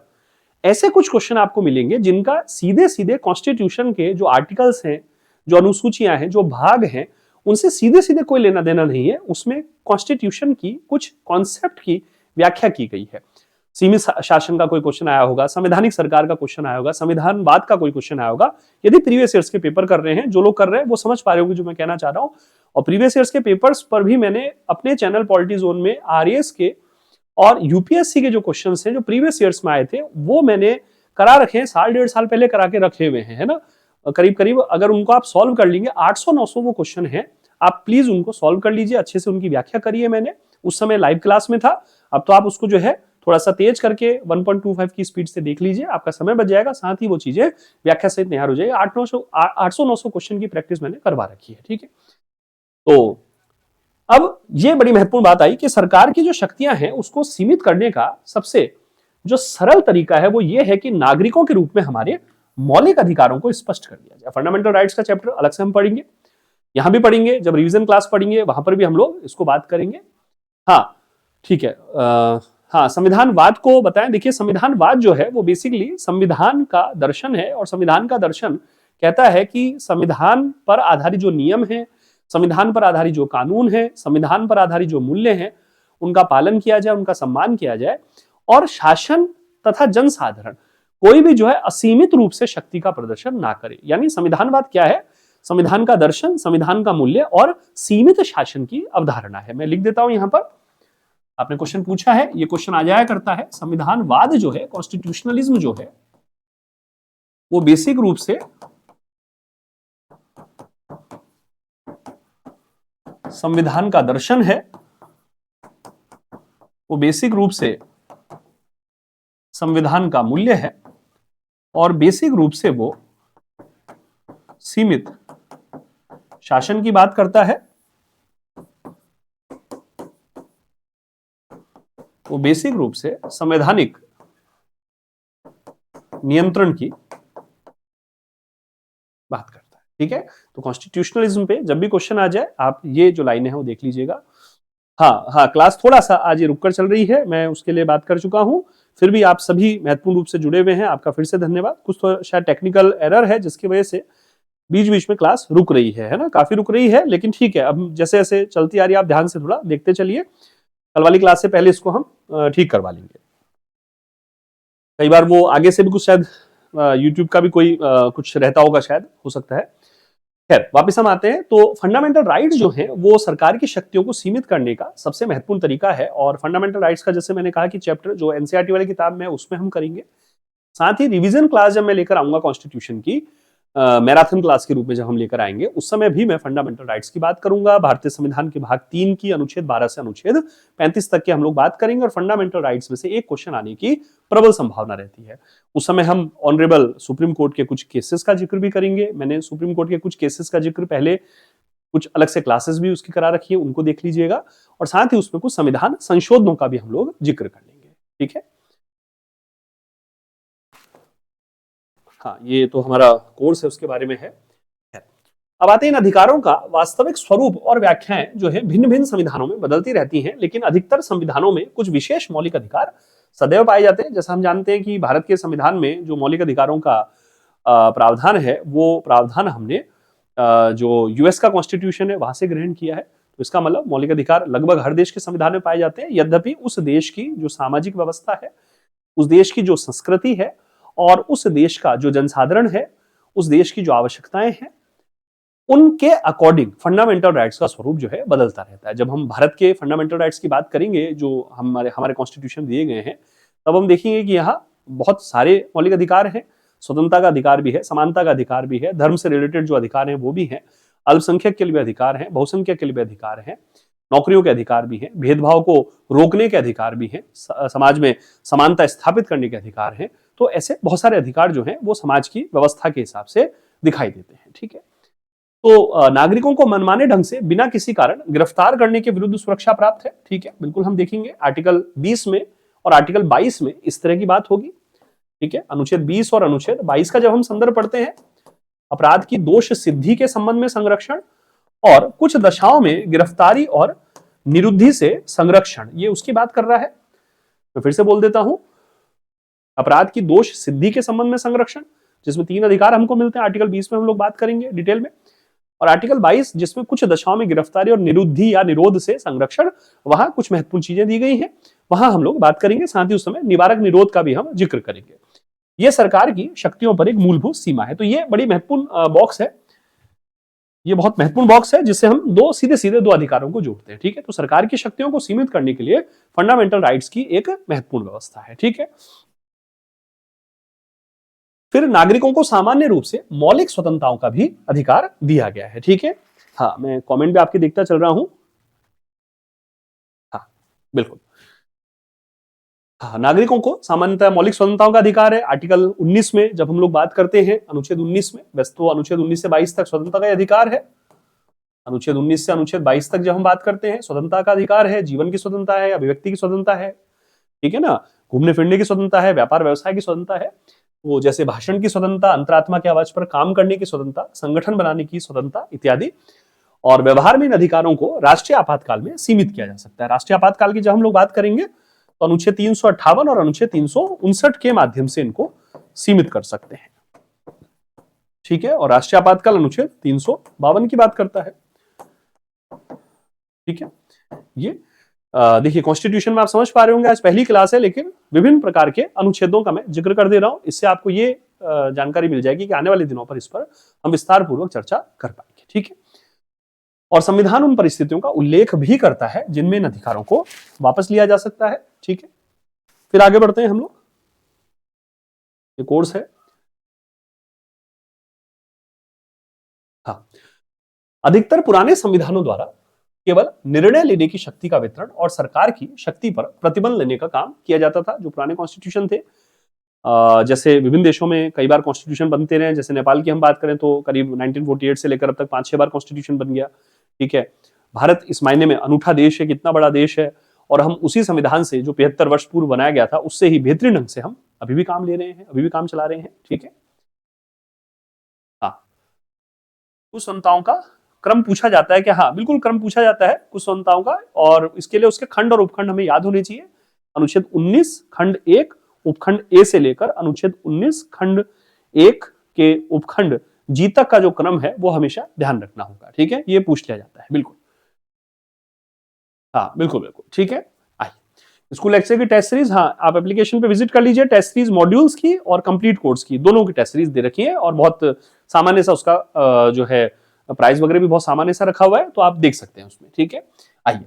ऐसे कुछ क्वेश्चन आपको मिलेंगे जिनका सीधे सीधे कॉन्स्टिट्यूशन के जो आर्टिकल्स हैं, जो अनुसूचियां हैं, जो भाग हैं, उनसे सीधे सीधे कोई लेना देना नहीं है। उसमें कॉन्स्टिट्यूशन की कुछ कॉन्सेप्ट की व्याख्या की गई है। सीमित शासन का कोई क्वेश्चन आया होगा, संवैधानिक सरकार का क्वेश्चन आया होगा, संविधानवाद का कोई क्वेश्चन आया होगा। यदि प्रीवियस ईयर्स के पेपर कर रहे हैं, जो लोग कर रहे हैं वो समझ पा रहे होंगे जो मैं कहना चाह रहा हूं। और प्रीवियस ईयर्स के पेपर्स पर भी मैंने अपने चैनल पॉलिटी जोन में आरएएस के और यूपीएससी के जो क्वेश्चंस हैं जो प्रीवियस ईयर्स में आए थे, वो मैंने करा रखे हैं, साल डेढ़ साल पहले करा के रखे हुए हैं, है ना, करीब करीब अगर उनको आप सॉल्व कर लेंगे, 800-900 वो क्वेश्चन है, आप प्लीज उनको सॉल्व कर लीजिए, अच्छे से उनकी व्याख्या करिए। मैंने उस समय लाइव क्लास में था, अब तो आप उसको जो है थोड़ा सा तेज करके 1.25 की स्पीड से देख लीजिए, आपका समय बच जाएगा, साथ ही वो चीजें व्याख्या सहित तैयार हो जाएगी। 800-900 क्वेश्चन की प्रैक्टिस मैंने करवा रखी है, ठीक है। तो अब ये बड़ी महत्वपूर्ण बात आई कि सरकार की जो शक्तियां हैं उसको सीमित करने का सबसे जो सरल तरीका है वो ये है कि नागरिकों के रूप में हमारे मौलिक अधिकारों को स्पष्ट कर दिया जाए। फंडामेंटल राइट्स का चैप्टर अलग से हम पढ़ेंगे, यहां भी पढ़ेंगे, जब रिवीजन क्लास पढ़ेंगे वहां पर भी हम लोग इसको बात करेंगे। हाँ ठीक है, हाँ संविधानवाद को बताएं। देखिए संविधानवाद जो है वो बेसिकली संविधान का दर्शन है, और संविधान का दर्शन कहता है कि संविधान पर आधारित जो नियम है, संविधान पर आधारित जो कानून है, संविधान पर आधारित जो मूल्य हैं, उनका पालन किया जाए, उनका सम्मान किया जाए, और शासन तथा जनसाधारण कोई भी जो है असीमित रूप से शक्ति का प्रदर्शन ना करे। यानी संविधानवाद क्या है? संविधान का दर्शन, संविधान का मूल्य और सीमित शासन की अवधारणा है। मैं लिख देता हूं यहां पर, आपने क्वेश्चन पूछा है, ये क्वेश्चन आ जाया करता है। संविधानवाद जो है, कॉन्स्टिट्यूशनलिज्म जो है, वो बेसिक रूप से संविधान का दर्शन है, वो बेसिक रूप से संविधान का मूल्य है, और बेसिक रूप से वो सीमित शासन की बात करता है, वो बेसिक रूप से संवैधानिक नियंत्रण की बात करता है, ठीक है। तो कॉन्स्टिट्यूशनलिज्म पे जब भी क्वेश्चन आ जाए आप ये जो लाइनें हैं वो देख लीजिएगा। हाँ, क्लास थोड़ा सा आज ये रुककर चल रही है, मैं उसके लिए बात कर चुका हूं, फिर भी आप सभी महत्वपूर्ण रूप से जुड़े हुए हैं, आपका फिर से धन्यवाद। कुछ तो शायद टेक्निकल एरर है जिसकी वजह से बीच बीच में क्लास रुक रही है ना, काफी रुक रही है, लेकिन ठीक है, अब जैसे जैसे चलती आ रही है आप ध्यान से थोड़ा देखते चलिए, कल वाली क्लास से पहले इसको हम ठीक करवा लेंगे। कई बार वो आगे से भी कुछ शायद यूट्यूब का भी कोई कुछ रहता होगा, शायद हो सकता है। खैर वापस हम आते हैं, तो फंडामेंटल राइट्स जो है वो सरकार की शक्तियों को सीमित करने का सबसे महत्वपूर्ण तरीका है, और फंडामेंटल राइट्स का जैसे मैंने कहा कि चैप्टर जो एनसीईआरटी वाली किताब में उसमें हम करेंगे, साथ ही रिवीजन क्लास जब मैं लेकर आऊंगा कॉन्स्टिट्यूशन की मैराथन क्लास के रूप में जब हम लेकर आएंगे, उस समय भी मैं फंडामेंटल राइट्स की बात करूंगा। भारतीय संविधान के भाग 3 की अनुच्छेद 12 से अनुच्छेद 35 तक के हम लोग बात करेंगे, और फंडामेंटल राइट्स में से एक क्वेश्चन आने की प्रबल संभावना रहती है। उस समय हम ऑनरेबल सुप्रीम कोर्ट के कुछ केसेस का जिक्र भी करेंगे, मैंने सुप्रीम कोर्ट के कुछ केसेस का जिक्र पहले कुछ अलग से क्लासेस भी उसकी करा रखी है, उनको देख लीजिएगा, और साथ ही उसमें कुछ संविधान संशोधनों का भी हम लोग जिक्र कर लेंगे, ठीक है। हाँ, ये तो हमारा कोर्स है उसके बारे में है। अब आते हैं इन अधिकारों का वास्तविक स्वरूप और व्याख्याएं जो है भिन्न भिन्न संविधानों में बदलती रहती हैं, लेकिन अधिकतर संविधानों में कुछ विशेष मौलिक अधिकार सदैव पाए जाते हैं। जैसा हम जानते हैं कि भारत के संविधान में जो मौलिक अधिकारों का प्रावधान है, वो प्रावधान हमने जो यूएस का कॉन्स्टिट्यूशन है वहां से ग्रहण किया है। तो इसका मतलब मौलिक अधिकार लगभग हर देश के संविधान में पाए जाते हैं, यद्यपि उस देश की जो सामाजिक व्यवस्था है, उस देश की जो संस्कृति है, और उस देश का जो जनसाधारण है, उस देश की जो आवश्यकताएं हैं, उनके अकॉर्डिंग फंडामेंटल राइट्स का स्वरूप जो है बदलता रहता है। जब हम भारत के फंडामेंटल राइट्स की बात करेंगे जो हमारे कॉन्स्टिट्यूशन दिए गए हैं, तब हम देखेंगे कि यहाँ बहुत सारे मौलिक अधिकार हैं। स्वतंत्रता का अधिकार भी है, समानता का अधिकार भी है, धर्म से रिलेटेड जो अधिकार हैं वो भी हैं, अल्पसंख्यक के लिए भी अधिकार हैं, बहुसंख्यक के लिए भी अधिकार हैं, नौकरियों के अधिकार भी हैं, भेदभाव को रोकने के अधिकार भी हैं, समाज में समानता स्थापित करने के अधिकार हैं। तो ऐसे बहुत सारे अधिकार जो हैं वो समाज की व्यवस्था के हिसाब से दिखाई देते हैं, ठीक है। तो नागरिकों को मनमाने ढंग से बिना किसी कारण गिरफ्तार करने के विरुद्ध सुरक्षा प्राप्त है, ठीक है, बिल्कुल हम देखेंगे आर्टिकल 20 में और आर्टिकल 22 में इस तरह की बात होगी, ठीक है। अनुच्छेद 20 और अनुच्छेद 22 का जब हम संदर्भ पढ़ते हैं, अपराध की दोष सिद्धि के संबंध में संरक्षण और कुछ दशाओं में गिरफ्तारी और निरुद्धि से संरक्षण, ये उसकी बात कर रहा है। मैं फिर से बोल देता हूं, अपराध की दोष सिद्धि के संबंध में संरक्षण, जिसमें 3 अधिकार हमको मिलते हैं, आर्टिकल 20 में हम लोग बात करेंगे डिटेल में, और आर्टिकल 22 जिसमें कुछ दशाओं में गिरफ्तारी और निरुद्धि या निरोध से संरक्षण, वहां कुछ महत्वपूर्ण चीजें दी गई हैं, वहां हम लोग बात करेंगे। साथ ही उस समय निवारक निरोध का भी हम जिक्र करेंगे। यह सरकार की शक्तियों पर एक मूलभूत सीमा है। तो ये बड़ी महत्वपूर्ण बॉक्स है, ये बहुत महत्वपूर्ण बॉक्स है जिससे हम सीधे सीधे दो अधिकारों को जोड़ते हैं, ठीक है। तो सरकार की शक्तियों को सीमित करने के लिए फंडामेंटल राइट्स की एक महत्वपूर्ण व्यवस्था है, ठीक है। फिर नागरिकों को सामान्य रूप से मौलिक स्वतंत्रताओं का भी अधिकार दिया गया है। ठीक है, हाँ मैं कमेंट भी आपके देखता चल रहा हूं। हाँ बिल्कुल, हाँ नागरिकों को सामान्यतः मौलिक स्वतंत्रताओं का अधिकार है। आर्टिकल 19 में जब हम लोग बात करते हैं, अनुच्छेद 19 में, वैसे तो अनुच्छेद 19 से 22 तक स्वतंत्रता का अधिकार है। अनुच्छेद 19 से अनुच्छेद 22 तक जब हम बात करते हैं, स्वतंत्रता का अधिकार है, जीवन की स्वतंत्रता है, अभिव्यक्ति की स्वतंत्रता है, ठीक है ना, घूमने फिरने की स्वतंत्रता है, व्यापार व्यवसाय की स्वतंत्रता है, वो जैसे भाषण की स्वतंत्रता, अंतरात्मा की आवाज पर काम करने की स्वतंत्रता, संगठन बनाने की स्वतंत्रता इत्यादि। और व्यवहार में इन अधिकारों को राष्ट्रीय आपातकाल में सीमित किया जा सकता है। राष्ट्रीय आपातकाल की जब हम लोग बात करेंगे तो अनुच्छेद 358 और अनुच्छेद 359 के माध्यम से इनको सीमित कर सकते हैं। ठीक है, और राष्ट्रीय आपातकाल अनुच्छेद 352 की बात करता है। ठीक है, ये देखिए कॉन्स्टिट्यूशन में आप समझ पा रहे होंगे, आज पहली क्लास है लेकिन विभिन्न प्रकार के अनुच्छेदों का मैं जिक्र कर दे रहा हूं। इससे आपको ये जानकारी मिल जाएगी कि आने वाले दिनों पर इस पर हम विस्तार पूर्वक चर्चा कर पाएंगे। ठीक है, और संविधान उन परिस्थितियों का उल्लेख भी करता है जिनमें इन अधिकारों को वापस लिया जा सकता है। ठीक है, फिर आगे बढ़ते हैं हम लोग, ये कोर्स है। हाँ, अधिकतर पुराने संविधानों द्वारा केवल निर्णय लेने की शक्ति का वितरण और सरकार की शक्ति पर प्रतिबंध लेने का काम किया जाता था। जो पुराने कॉन्स्टिट्यूशन थे, जैसे विभिन्न देशों में कई बार कॉन्स्टिट्यूशन बनते रहे, जैसे नेपाल की हम बात करें तो करीब 1948 से लेकर अब तक 5-6 बार कॉन्स्टिट्यूशन बन गया। ठीक है, भारत इस मायने में अनूठा देश है, कितना बड़ा देश है, और हम उसी संविधान से जो 75 वर्ष पूर्व बनाया गया था उससे ही बेहतरीन ढंग से हम अभी भी काम ले रहे हैं, अभी भी काम चला रहे हैं। ठीक है, हाँ, कुछ संहिताओं का क्रम पूछा जाता है कि, हाँ बिल्कुल क्रम पूछा जाता है कुछ संहिताओं का, और इसके लिए उसके खंड और उपखंड हमें याद होने चाहिए। अनुच्छेद 19 खंड 1 उपखंड ए से लेकर अनुच्छेद 19 खंड 1 के उपखंड जी तक का जो क्रम है वो हमेशा ध्यान रखना होगा। ठीक है, ये पूछ लिया जाता है बिल्कुल। हाँ बिल्कुल बिल्कुल, ठीक है। आइए, स्कूल लेक्चर की टेस्ट सीरीज, हाँ आप एप्लीकेशन पे विजिट कर लीजिए। टेस्ट सीरीज मॉड्यूल्स की और कंप्लीट कोर्स की, दोनों की टेस्ट सीरीज दे रखी है, और बहुत सामान्य सा उसका जो है प्राइस वगैरह भी बहुत सामान्य सा रखा हुआ है, तो आप देख सकते हैं उसमें। ठीक है, आइए,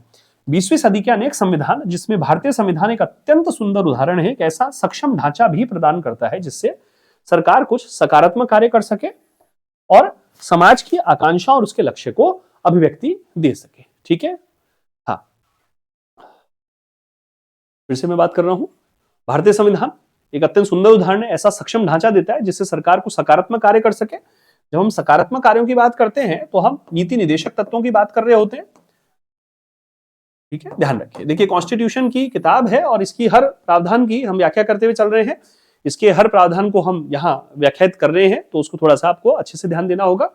20वीं सदी के अनेक संविधान, जिसमें भारतीय संविधान एक अत्यंत सुंदर उदाहरण है, एक ऐसा सक्षम ढांचा भी प्रदान करता है जिससे सरकार कुछ सकारात्मक कार्य कर सके और समाज की आकांक्षा और उसके लक्ष्य को अभिव्यक्ति दे सके। ठीक है, हाँ फिर से मैं बात कर रहा हूं, भारतीय संविधान एक अत्यंत सुंदर उदाहरण है, ऐसा सक्षम ढांचा देता है जिससे सरकार को सकारात्मक कार्य कर सके। जब हम सकारात्मक कार्यों की बात करते हैं तो हम नीति निदेशक तत्वों की बात कर रहे होते हैं। ठीक है, ध्यान रखिए, देखिए कॉन्स्टिट्यूशन की किताब है और इसकी हर प्रावधान की हम व्याख्या करते हुए चल रहे हैं। इसके हर प्रावधान को हम यहाँ व्याख्यात कर रहे हैं, तो उसको थोड़ा सा आपको अच्छे से ध्यान देना होगा।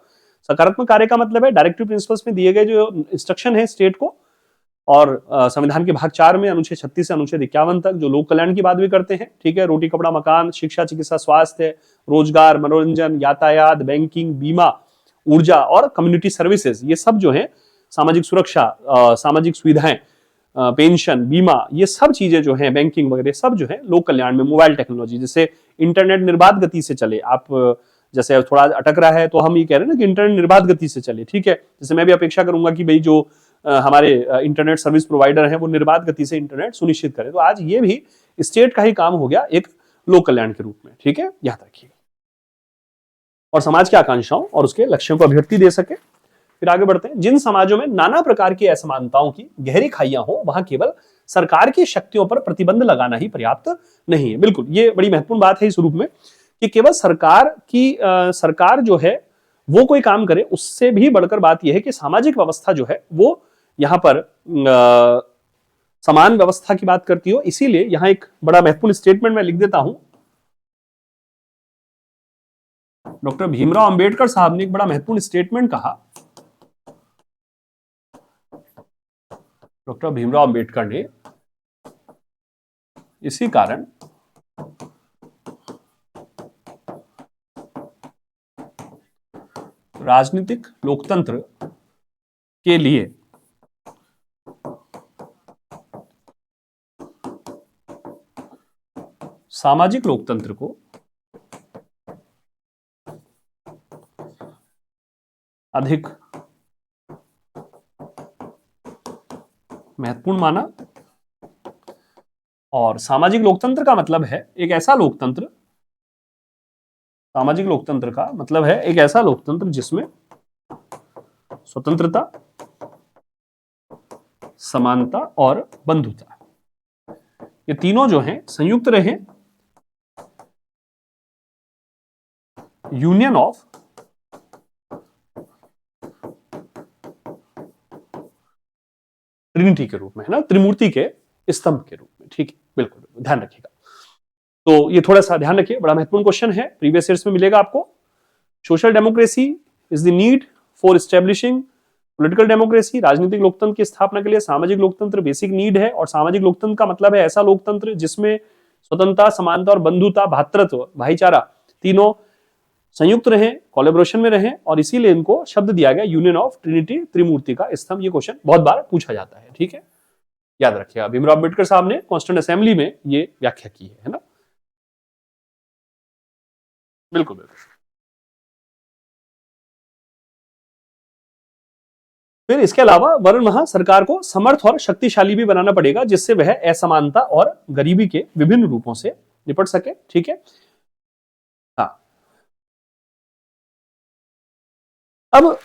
सकारात्मक कार्य का मतलब है डायरेक्टिव प्रिंसिपल्स में दिए गए जो इंस्ट्रक्शन है स्टेट को, और संविधान के भाग 4 में अनुच्छेद 36 से अनुच्छेद 51 तक जो लोक कल्याण की बात भी करते हैं। ठीक है, रोटी कपड़ा मकान, शिक्षा चिकित्सा स्वास्थ्य, रोजगार, मनोरंजन, यातायात, बैंकिंग, बीमा, ऊर्जा और कम्युनिटी सर्विसेज, ये सब जो है सामाजिक सुरक्षा, सामाजिक सुविधाएं, पेंशन, बीमा, ये सब चीजें जो है, बैंकिंग वगैरह सब जो है लोक कल्याण में। मोबाइल टेक्नोलॉजी, जैसे इंटरनेट निर्बाध गति से चले, आप जैसे थोड़ा अटक रहा है तो हम ये कह रहे हैं ना कि इंटरनेट निर्बाध गति से चले। ठीक है, जैसे मैं भी अपेक्षा करूंगा कि भाई जो हमारे इंटरनेट सर्विस प्रोवाइडर हैं वो निर्बाध गति से इंटरनेट सुनिश्चित करें, तो आज ये भी स्टेट का ही काम हो गया एक लोक कल्याण के रूप में। ठीक है, याद रखिए, और समाज की आकांक्षाओं और उसके लक्ष्यों को अभिव्यक्ति दे सके। फिर आगे बढ़ते हैं, जिन समाजों में नाना प्रकार की असमानताओं की गहरी खाइयां हो, वहां केवल सरकार की शक्तियों पर प्रतिबंध लगाना ही पर्याप्त नहीं है। बिल्कुल, ये बड़ी महत्वपूर्ण बात है इस रूप में कि केवल सरकार जो है वो कोई काम करे, उससे भी बढ़कर बात यह है कि सामाजिक व्यवस्था जो है वो यहां पर समान व्यवस्था की बात करती हो। इसीलिए यहां एक बड़ा महत्वपूर्ण स्टेटमेंट मैं लिख देता हूं। डॉक्टर भीमराव अंबेडकर साहब ने एक बड़ा महत्वपूर्ण स्टेटमेंट कहा। डॉक्टर भीमराव अंबेडकर ने इसी कारण राजनीतिक लोकतंत्र के लिए सामाजिक लोकतंत्र को अधिक महत्वपूर्ण माना, और सामाजिक लोकतंत्र का मतलब है एक ऐसा लोकतंत्र सामाजिक लोकतंत्र का मतलब है एक ऐसा लोकतंत्र जिसमें स्वतंत्रता, समानता और बंधुता, ये तीनों जो हैं संयुक्त रहे, यूनियन ऑफ ट्रिनिटी के रूप में, है ना, त्रिमूर्ति के स्तंभ के रूप में। ठीक है, बिल्कुल ध्यान रखिएगा। तो ये थोड़ा सा ध्यान रखिए, बड़ा महत्वपूर्ण क्वेश्चन है, प्रीवियस ईयर्स में मिलेगा आपको। Social democracy is the need for establishing political democracy, राजनीतिक लोकतंत्र की स्थापना के लिए सामाजिक लोकतंत्र बेसिक नीड है। और सामाजिक लोकतंत्र का मतलब है ऐसा लोकतंत्र जिसमें स्वतंत्रता, समानता और बंधुता, भातृत्व, भाईचारा तीनों संयुक्त रहे, कोलैबोरेशन में रहे, और इसीलिए इनको शब्द दिया गया यूनियन ऑफ ट्रिनिटी, त्रिमूर्ति का स्तंभ। ये क्वेश्चन बहुत बार पूछा जाता है। ठीक है, याद रखिएगा, भीमराव अम्बेडकर साहब ने कॉन्स्टिट्यूएंट असेंबली में ये व्याख्या की है ना। बिल्कुल बिल्कुल। फिर इसके अलावा वरुण वहां सरकार को समर्थ और शक्तिशाली भी बनाना पड़ेगा, जिससे वह असमानता और गरीबी के विभिन्न रूपों से निपट सके। ठीक है, हाँ, अब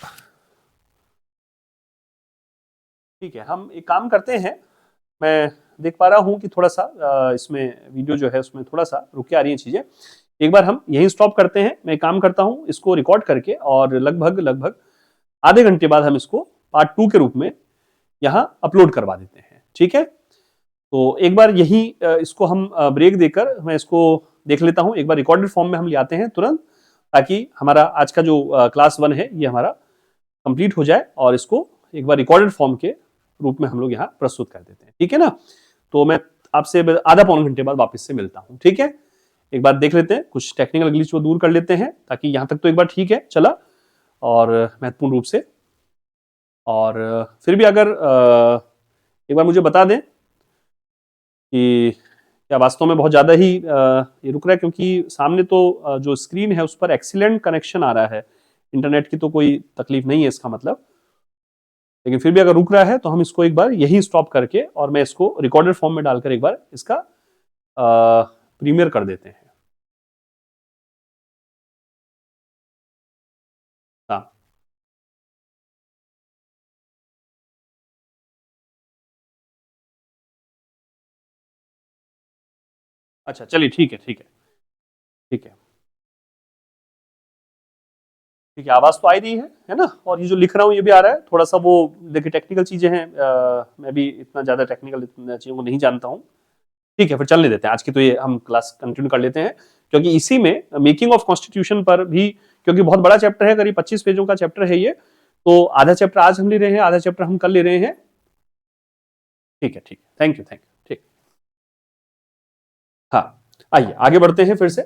ठीक है, हम एक काम करते हैं, मैं देख पा रहा हूं कि थोड़ा सा इसमें वीडियो जो है उसमें थोड़ा सा रुक के आ रही है चीजें। एक बार हम यही स्टॉप करते हैं, मैं काम करता हूं इसको रिकॉर्ड करके, और लगभग आधे घंटे बाद हम इसको पार्ट 2 के रूप में यहाँ अपलोड करवा देते हैं। ठीक है, तो एक बार यही इसको हम ब्रेक देकर मैं इसको देख लेता हूं, एक बार रिकॉर्डेड फॉर्म में हम ले आते हैं तुरंत, ताकि हमारा आज का जो क्लास 1 है ये हमारा कंप्लीट हो जाए, और इसको एक बार रिकॉर्डेड फॉर्म के रूप में हम लोग यहाँ प्रस्तुत कर देते हैं। ठीक है ना, तो मैं आपसे आधा पौन घंटे बाद वापस से मिलता हूँ। ठीक है, एक बार देख लेते हैं, कुछ टेक्निकल ग्लिच को दूर कर लेते हैं, ताकि यहाँ तक तो एक बार ठीक है चला, और महत्वपूर्ण रूप से, और फिर भी अगर एक बार मुझे बता दें कि क्या वास्तव में बहुत ज़्यादा ही ये रुक रहा है, क्योंकि सामने तो जो स्क्रीन है उस पर एक्सीलेंट कनेक्शन आ रहा है, इंटरनेट की तो कोई तकलीफ नहीं है इसका मतलब, लेकिन फिर भी अगर रुक रहा है तो हम इसको एक बार यही स्टॉप करके, और मैं इसको रिकॉर्डेड फॉर्म में डालकर एक बार इसका प्रीमियर कर देते हैं। हाँ, अच्छा चलिए, ठीक है ठीक है ठीक है ठीक है, आवाज तो आ ही रही है ना, और ये जो लिख रहा हूँ ये भी आ रहा है थोड़ा सा, वो देखिए टेक्निकल चीजें हैं, मैं भी इतना ज्यादा टेक्निकल चीजों को नहीं जानता हूँ। ठीक है, फिर चलने देते हैं, आज की तो ये हम क्लास कंटिन्यू कर लेते हैं, क्योंकि इसी में मेकिंग ऑफ कॉन्स्टिट्यूशन पर भी, क्योंकि बहुत बड़ा चैप्टर है, करीब 25 पेजों का चैप्टर है ये, तो आधा चैप्टर आज हम ले रहे हैं, आधा चैप्टर हम कल ले रहे हैं। ठीक है ठीक है, थैंक यू ठीक। हाँ, आइए आगे बढ़ते हैं फिर से।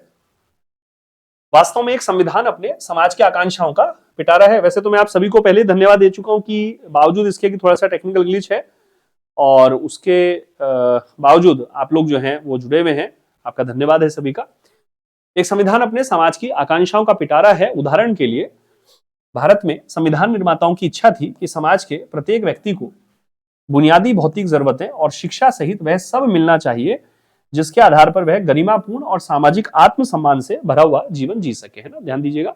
वास्तव में एक संविधान अपने समाज की आकांक्षाओं का पिटारा है। वैसे तो मैं आप सभी को पहले धन्यवाद दे चुका हूं कि बावजूद इसके कि थोड़ा सा टेक्निकल ग्लिच है, और उसके बावजूद आप लोग जो हैं वो जुड़े हुए हैं, आपका धन्यवाद है सभी का। एक संविधान अपने समाज की आकांक्षाओं का पिटारा है। उदाहरण के लिए, भारत में संविधान निर्माताओं की इच्छा थी कि समाज के प्रत्येक व्यक्ति को बुनियादी भौतिक जरूरतें और शिक्षा सहित वह सब मिलना चाहिए जिसके आधार पर वह गरिमापूर्ण और सामाजिक आत्मसम्मान से भरा हुआ जीवन जी सके, है ना, ध्यान दीजिएगा।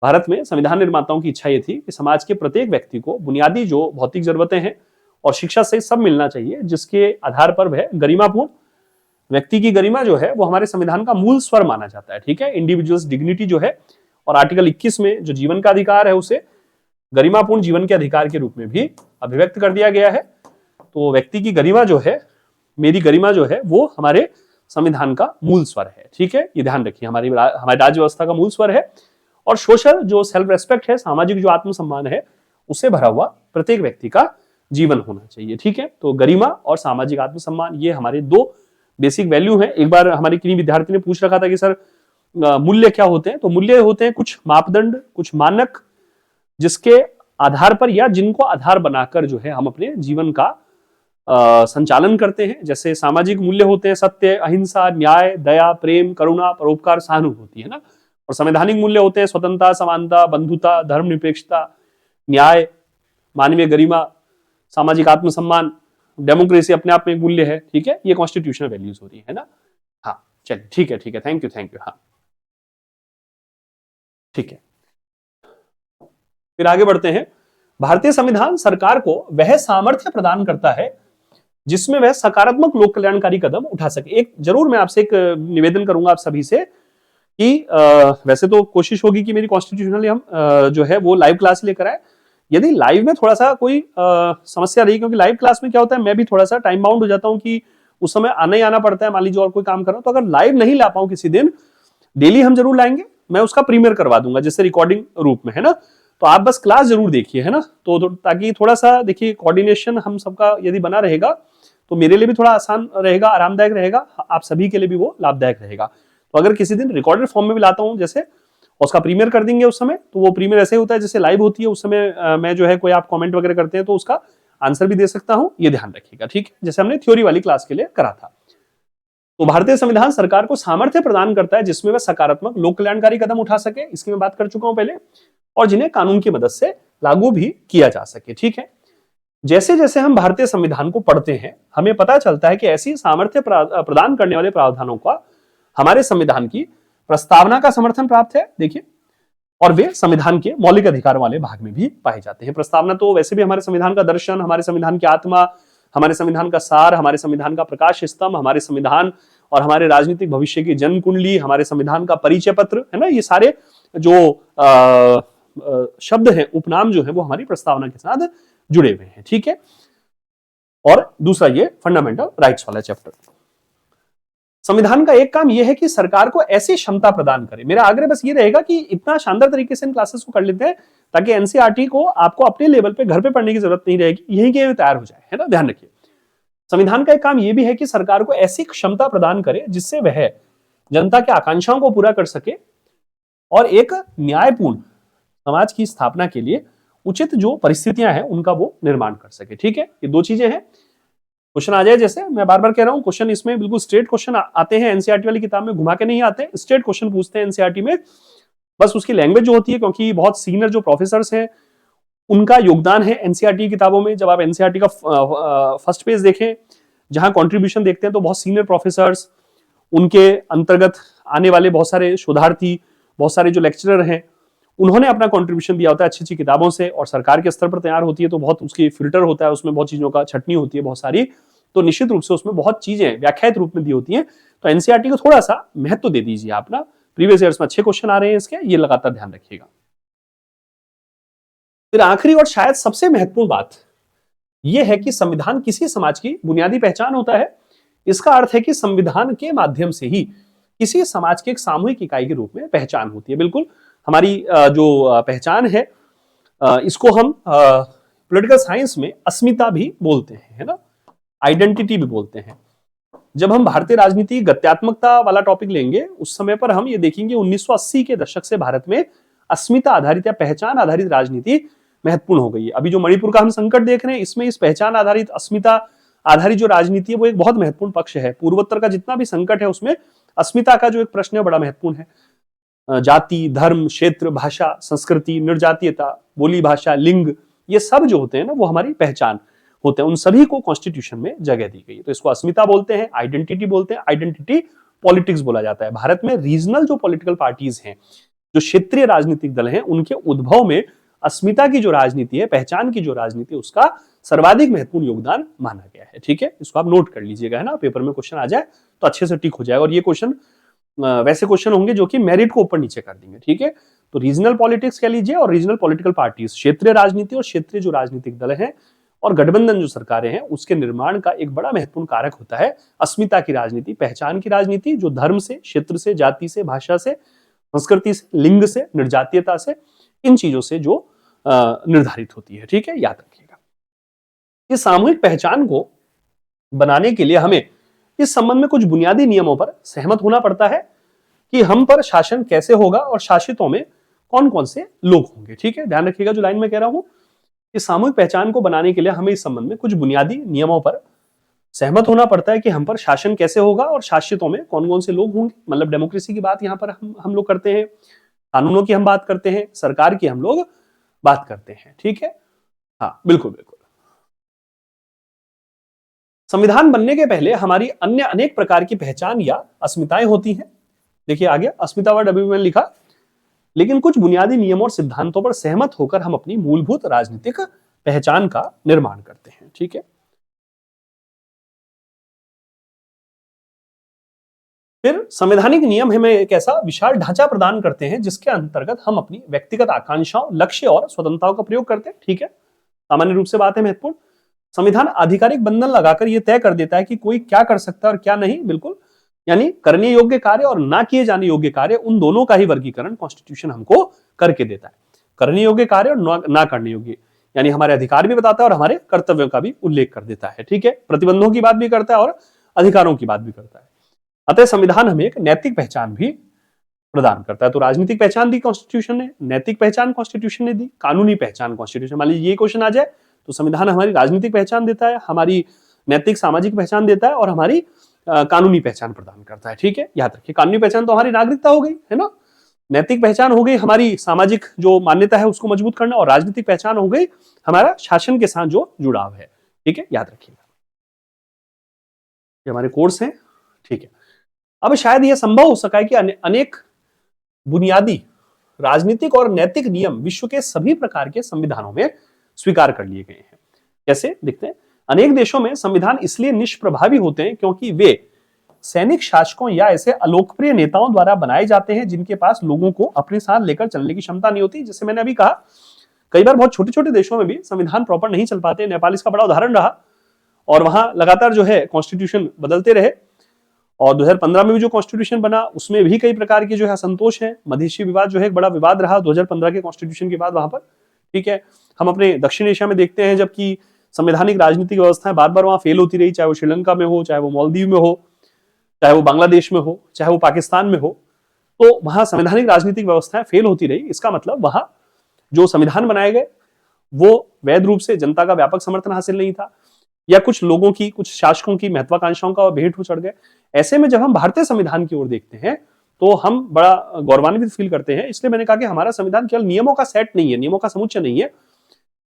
भारत में संविधान निर्माताओं की इच्छा ये थी कि समाज के प्रत्येक व्यक्ति को बुनियादी जो भौतिक जरूरतें हैं और शिक्षा से सब मिलना चाहिए, जिसके आधार पर वह गरिमापूर्ण, व्यक्ति की गरिमा जो है वो हमारे संविधान का मूल स्वर माना जाता है। ठीक है, इंडिविजुअल्स डिग्निटी जो है, और आर्टिकल 21 में जो जीवन का अधिकार है उसे गरिमापूर्ण जीवन के अधिकार के रूप में भी अभिव्यक्त कर दिया गया है। तो व्यक्ति की गरिमा जो है, मेरी गरिमा जो है, वो हमारे संविधान का मूल स्वर है। ठीक है, ये ध्यान रखिए, हमारी राज्य व्यवस्था का मूल स्वर है। और सोशल जो सेल्फ रेस्पेक्ट है, सामाजिक जो आत्मसम्मान है, उससे भरा हुआ प्रत्येक व्यक्ति का जीवन होना चाहिए। ठीक है, तो गरिमा और सामाजिक आत्मसम्मान ये हमारे दो बेसिक वैल्यू हैं। एक बार हमारे किन्हीं विद्यार्थी ने पूछ रखा था कि सर मूल्य क्या होते हैं, तो मूल्य होते हैं कुछ मापदंड, कुछ मानक, जिसके आधार पर या जिनको आधार बनाकर जो है हम अपने जीवन का संचालन करते हैं। जैसे सामाजिक मूल्य होते हैं सत्य, अहिंसा, न्याय, दया, प्रेम, करुणा, परोपकार, सहानुभूति, है ना। और संवैधानिक मूल्य होते हैं स्वतंत्रता, समानता, बंधुता, धर्मनिरपेक्षता, न्याय, मानवीय गरिमा, सामाजिक आत्मसम्मान, डेमोक्रेसी अपने आप में एक मूल्य है। ठीक है, ये कॉन्स्टिट्यूशनल वैल्यूज हो रही है ना। हाँ, चलिए ठीक है, थैंक यू हाँ। ठीक है, फिर आगे बढ़ते हैं। भारतीय संविधान सरकार को वह सामर्थ्य प्रदान करता है जिसमें वह सकारात्मक लोक कल्याणकारी कदम उठा सके। एक जरूर मैं आपसे एक निवेदन करूंगा आप सभी से कि वैसे तो कोशिश होगी कि मेरी कॉन्स्टिट्यूशनली हम जो है वो लाइव क्लास लेकर आए। यदि लाइव में थोड़ा सा कोई समस्या रही, क्योंकि लाइव क्लास में क्या होता है, मैं भी थोड़ा सा टाइम बाउंड हो जाता हूं कि उस समय आना ही आना पड़ता है, मान लीजिए और कोई काम कर रहा हूं, तो अगर लाइव नहीं ला पाऊं किसी दिन, डेली हम जरूर लाएंगे, मैं उसका प्रीमियर करवा दूंगा जैसे रिकॉर्डिंग रूप में, है ना। तो आप बस क्लास जरूर देखिए, है ना, तो ताकि थोड़ा सा देखिए कोऑर्डिनेशन हम सबका यदि बना रहेगा तो मेरे लिए भी थोड़ा आसान रहेगा, आरामदायक रहेगा, आप सभी के लिए भी वो लाभदायक रहेगा। तो अगर किसी दिन रिकॉर्डेड फॉर्म में भी लाता हूं जैसे, उसका प्रीमियर कर देंगे उस समय, तो वो प्रीमियर ऐसे होता है जैसे लाइव होती है, उस समय मैं जो है कोई आप कमेंट वगैरह करते हैं तो उसका आंसर भी दे सकता हूं, ये ध्यान रखिएगा, ठीक है, जैसे हमने थ्योरी वाली क्लास के लिए करा था। तो भारतीय संविधान सरकार को सामर्थ्य प्रदान करता है जिसमें वह सकारात्मक लोक कल्याणकारी कदम उठा सके, इसकी मैं बात कर चुका हूं पहले, और जिन्हें कानून की मदद से लागू भी किया जा सके, ठीक है। जैसे जैसे हम भारतीय संविधान को पढ़ते हैं हमें पता चलता है कि ऐसी सामर्थ्य प्रदान करने वाले प्रावधानों का हमारे संविधान की प्रस्तावना का समर्थन प्राप्त है, देखिए, और वे संविधान के मौलिक अधिकार वाले भाग में भी पाए जाते हैं। प्रस्तावना तो वैसे भी हमारे संविधान का दर्शन, हमारे संविधान की आत्मा, हमारे संविधान का सार, हमारे संविधान का प्रकाश स्तंभ, हमारे संविधान और हमारे राजनीतिक भविष्य की जन्म कुंडली, हमारे संविधान का परिचय पत्र, है ना, ये सारे जो शब्द हैं, उपनाम जो है वो हमारी प्रस्तावना के साथ जुड़े हुए हैं, ठीक है। और दूसरा ये फंडामेंटल राइट्स वाला चैप्टर। संविधान का एक काम यह है कि सरकार को ऐसी क्षमता प्रदान करे। मेरा आग्रह बस ये रहेगा कि इतना शानदार तरीके से इन क्लासेस को कर लेते हैं ताकि एनसीईआरटी को आपको अपने लेवल पे घर पे पढ़ने की जरूरत नहीं रहेगी, यहीं के तैयार हो जाए, है ना, ध्यान रखिए। संविधान का एक काम यह भी है कि सरकार को ऐसी क्षमता प्रदान करे जिससे वह जनता की आकांक्षाओं को पूरा कर सके और एक न्यायपूर्ण समाज की स्थापना के लिए उचित जो परिस्थितियां हैं उनका वो निर्माण कर सके, ठीक है। ये दो चीजें हैं। क्वेश्चन आ जाए, जैसे मैं बार बार कह रहा हूं, क्वेश्चन इसमें बिल्कुल स्ट्रेट क्वेश्चन आते हैं, एनसीईआरटी वाली किताब में घुमा के नहीं आते, स्ट्रेट क्वेश्चन पूछते हैं एनसीईआरटी में। बस उसकी लैंग्वेज जो होती है, क्योंकि बहुत सीनियर जो प्रोफेसर्स हैं उनका योगदान है एनसीईआरटी किताबों में। जब आप एनसीईआरटी का फर्स्ट पेज देखें, जहां कॉन्ट्रीब्यूशन देखते हैं, तो बहुत सीनियर प्रोफेसर्स, उनके अंतर्गत आने वाले बहुत सारे शोधार्थी, बहुत सारे जो लेक्चरर हैं, उन्होंने अपना कंट्रीब्यूशन दिया होता है अच्छी अच्छी किताबों से, और सरकार के स्तर पर तैयार होती है तो बहुत उसकी फिल्टर होता है, उसमें बहुत चीजों का छटनी होती है बहुत सारी, तो निश्चित रूप से उसमें बहुत चीजें व्याख्यात रूप में दी होती हैं। तो एनसीईआरटी को थोड़ा सा महत्व दे दीजिए आप ना, प्रीवियस ईयर्स में अच्छे क्वेश्चन आ रहे हैं इसके, ये लगातार ध्यान रखिएगा। फिर आखिरी और शायद सबसे महत्वपूर्ण बात यह है कि संविधान किसी समाज की बुनियादी पहचान होता है। इसका अर्थ है कि संविधान के माध्यम से ही किसी समाज के एक सामूहिक इकाई के रूप में पहचान होती है। बिल्कुल हमारी जो पहचान है, इसको हम पॉलिटिकल साइंस में अस्मिता भी बोलते हैं, है ना, आइडेंटिटी भी बोलते हैं। जब हम भारतीय राजनीति गत्यात्मकता वाला टॉपिक लेंगे उस समय पर हम ये देखेंगे 1980 के दशक से भारत में अस्मिता आधारित या पहचान आधारित राजनीति महत्वपूर्ण हो गई है। अभी जो मणिपुर का हम संकट देख रहे हैं, इसमें इस पहचान आधारित, अस्मिता आधारित जो राजनीति है वो एक बहुत महत्वपूर्ण पक्ष है। पूर्वोत्तर का जितना भी संकट है उसमें अस्मिता का जो एक प्रश्न है बड़ा महत्वपूर्ण है। जाति, धर्म, क्षेत्र, भाषा, संस्कृति, निर्जातीयता, बोली भाषा, लिंग, ये सब जो होते हैं ना वो हमारी पहचान होते हैं, उन सभी को कॉन्स्टिट्यूशन में जगह दी गई है। तो इसको अस्मिता बोलते हैं, आइडेंटिटी बोलते हैं, आइडेंटिटी पॉलिटिक्स बोला जाता है। भारत में रीजनल जो पॉलिटिकल पार्टीज हैं, जो क्षेत्रीय राजनीतिक दल हैं, उनके उद्भव में अस्मिता की जो राजनीति है, पहचान की जो राजनीति है, उसका सर्वाधिक महत्वपूर्ण योगदान माना गया है, ठीक है। इसको आप नोट कर लीजिएगा, है ना, पेपर में क्वेश्चन आ जाए तो अच्छे से टिक हो जाएगा। और ये क्वेश्चन वैसे क्वेश्चन होंगे जो कि मेरिट को ऊपर नीचे कर देंगे, ठीक है। तो रीजनल पॉलिटिक्स कह लीजिए और रीजनल पॉलिटिकल पार्टीज, क्षेत्रीय राजनीति और क्षेत्रीय जो राजनीतिक दल हैं और गठबंधन जो सरकारें हैं, उसके निर्माण का एक बड़ा महत्वपूर्ण कारक होता है अस्मिता की राजनीति, पहचान की राजनीति, जो धर्म से, क्षेत्र से, जाति से, भाषा से, संस्कृति से, लिंग से, निर्जातीयता से, इन चीजों से जो निर्धारित होती है, ठीक है, याद रखिएगा। इस सामूहिक पहचान को बनाने के लिए हमें इस संबंध में कुछ बुनियादी नियमों पर सहमत होना पड़ता है कि हम पर शासन कैसे होगा और शासितों में कौन कौन से लोग होंगे, ठीक है। ध्यान रखिएगा जो लाइन में कह रहा हूं, इस सामूहिक पहचान को बनाने के लिए हमें इस संबंध में कुछ बुनियादी नियमों पर सहमत होना पड़ता है कि हम पर शासन कैसे होगा और शासितों में कौन कौन से लोग होंगे। मतलब डेमोक्रेसी की बात यहाँ पर हम लोग करते हैं, कानूनों की हम बात करते हैं, सरकार की हम लोग बात करते हैं, ठीक है। हाँ, बिल्कुल बिल्कुल। संविधान बनने के पहले हमारी अन्य अनेक प्रकार की पहचान या अस्मिताएं होती हैं। देखिए आ गया अस्मिता वर्ड, अभी मैंने लिखा लेकिन कुछ बुनियादी नियमों और सिद्धांतों पर सहमत होकर हम अपनी मूलभूत राजनीतिक पहचान का निर्माण करते हैं। ठीक है, फिर संवैधानिक नियम हमें एक ऐसा विशाल ढांचा प्रदान करते हैं जिसके अंतर्गत हम अपनी व्यक्तिगत आकांक्षाओं, लक्ष्य और स्वतंत्रताओं का प्रयोग करते हैं। ठीक है, सामान्य रूप से बात है महत्वपूर्ण। संविधान आधिकारिक बंधन लगाकर यह तय कर देता है कि कोई क्या कर सकता है और क्या नहीं। बिल्कुल, यानी करने योग्य कार्य और ना किए जाने योग्य कार्य, उन दोनों का ही वर्गीकरण कॉन्स्टिट्यूशन हमको करके देता है। करने योग्य कार्य और ना करने योग्य, यानी हमारे अधिकार भी बताता है और हमारे कर्तव्यों का भी उल्लेख कर देता है। ठीक है, प्रतिबंधों की बात भी करता है और अधिकारों की बात भी करता है। अतः संविधान हमें एक नैतिक पहचान भी प्रदान करता है। तो राजनीतिक पहचान दी कॉन्स्टिट्यूशन ने, नैतिक पहचान कॉन्स्टिट्यूशन ने दी, कानूनी पहचान कॉन्स्टिट्यूशन। मान लीजिए ये क्वेश्चन आ जाए तो संविधान हमारी राजनीतिक पहचान देता है, हमारी नैतिक सामाजिक पहचान देता है और हमारी कानूनी पहचान प्रदान करता है। ठीक है, याद रखिए, कानूनी पहचान तो हमारी नागरिकता हो गई है ना, नैतिक पहचान हो गई हमारी सामाजिक जो मान्यता है उसको मजबूत करना, और राजनीतिक पहचान हो गई हमारा शासन के साथ जो जुड़ाव है। ठीक है, याद रखिएगा, ये हमारे कोर्स हैं। ठीक है, अब शायद यह संभव हो सका है कि अनेक बुनियादी राजनीतिक और नैतिक नियम विश्व के सभी प्रकार के संविधानों में स्वीकार कर लिए गए हैं। कैसे देखते हैं, अनेक देशों में संविधान इसलिए निष्प्रभावी होते हैं क्योंकि वे सैनिक शासकों या ऐसे अलोकप्रिय नेताओं द्वारा बनाए जाते हैं जिनके पास लोगों को अपने साथ लेकर चलने की क्षमता नहीं होती। जैसे मैंने अभी कहा, कई बार बहुत छोटे छोटे देशों में भी संविधान प्रॉपर नहीं चल पाते। नेपाल इसका बड़ा उदाहरण रहा, और वहां लगातार जो है कॉन्स्टिट्यूशन बदलते रहे, और 2015 में भी जो कॉन्स्टिट्यूशन बना उसमें भी कई प्रकार के जो है असंतोष है। मधेशी विवाद जो है एक बड़ा विवाद रहा 2015 के कॉन्स्टिट्यूशन के बाद वहां पर। ठीक है, हम अपने दक्षिण एशिया में देखते हैं, जबकि संवैधानिक राजनीतिक व्यवस्थाएं बार बार वहां फेल होती रही, चाहे वो श्रीलंका में हो, चाहे वो मालदीव में हो, चाहे वो बांग्लादेश में हो, चाहे वो पाकिस्तान में हो, तो वहां संवैधानिक राजनीतिक व्यवस्थाएं फेल होती रही। इसका मतलब वहां जो संविधान बनाए गए वो वैध रूप से जनता का व्यापक समर्थन हासिल नहीं था, या कुछ लोगों की, कुछ शासकों की महत्वाकांक्षाओं का भेंट हो चढ़ गए। ऐसे में जब हम भारतीय संविधान की ओर देखते हैं तो हम बड़ा गौरवान्वित फील करते हैं। इसलिए मैंने कहा कि हमारा संविधान केवल नियमों का सेट नहीं है, नियमों का समुच्चय नहीं है,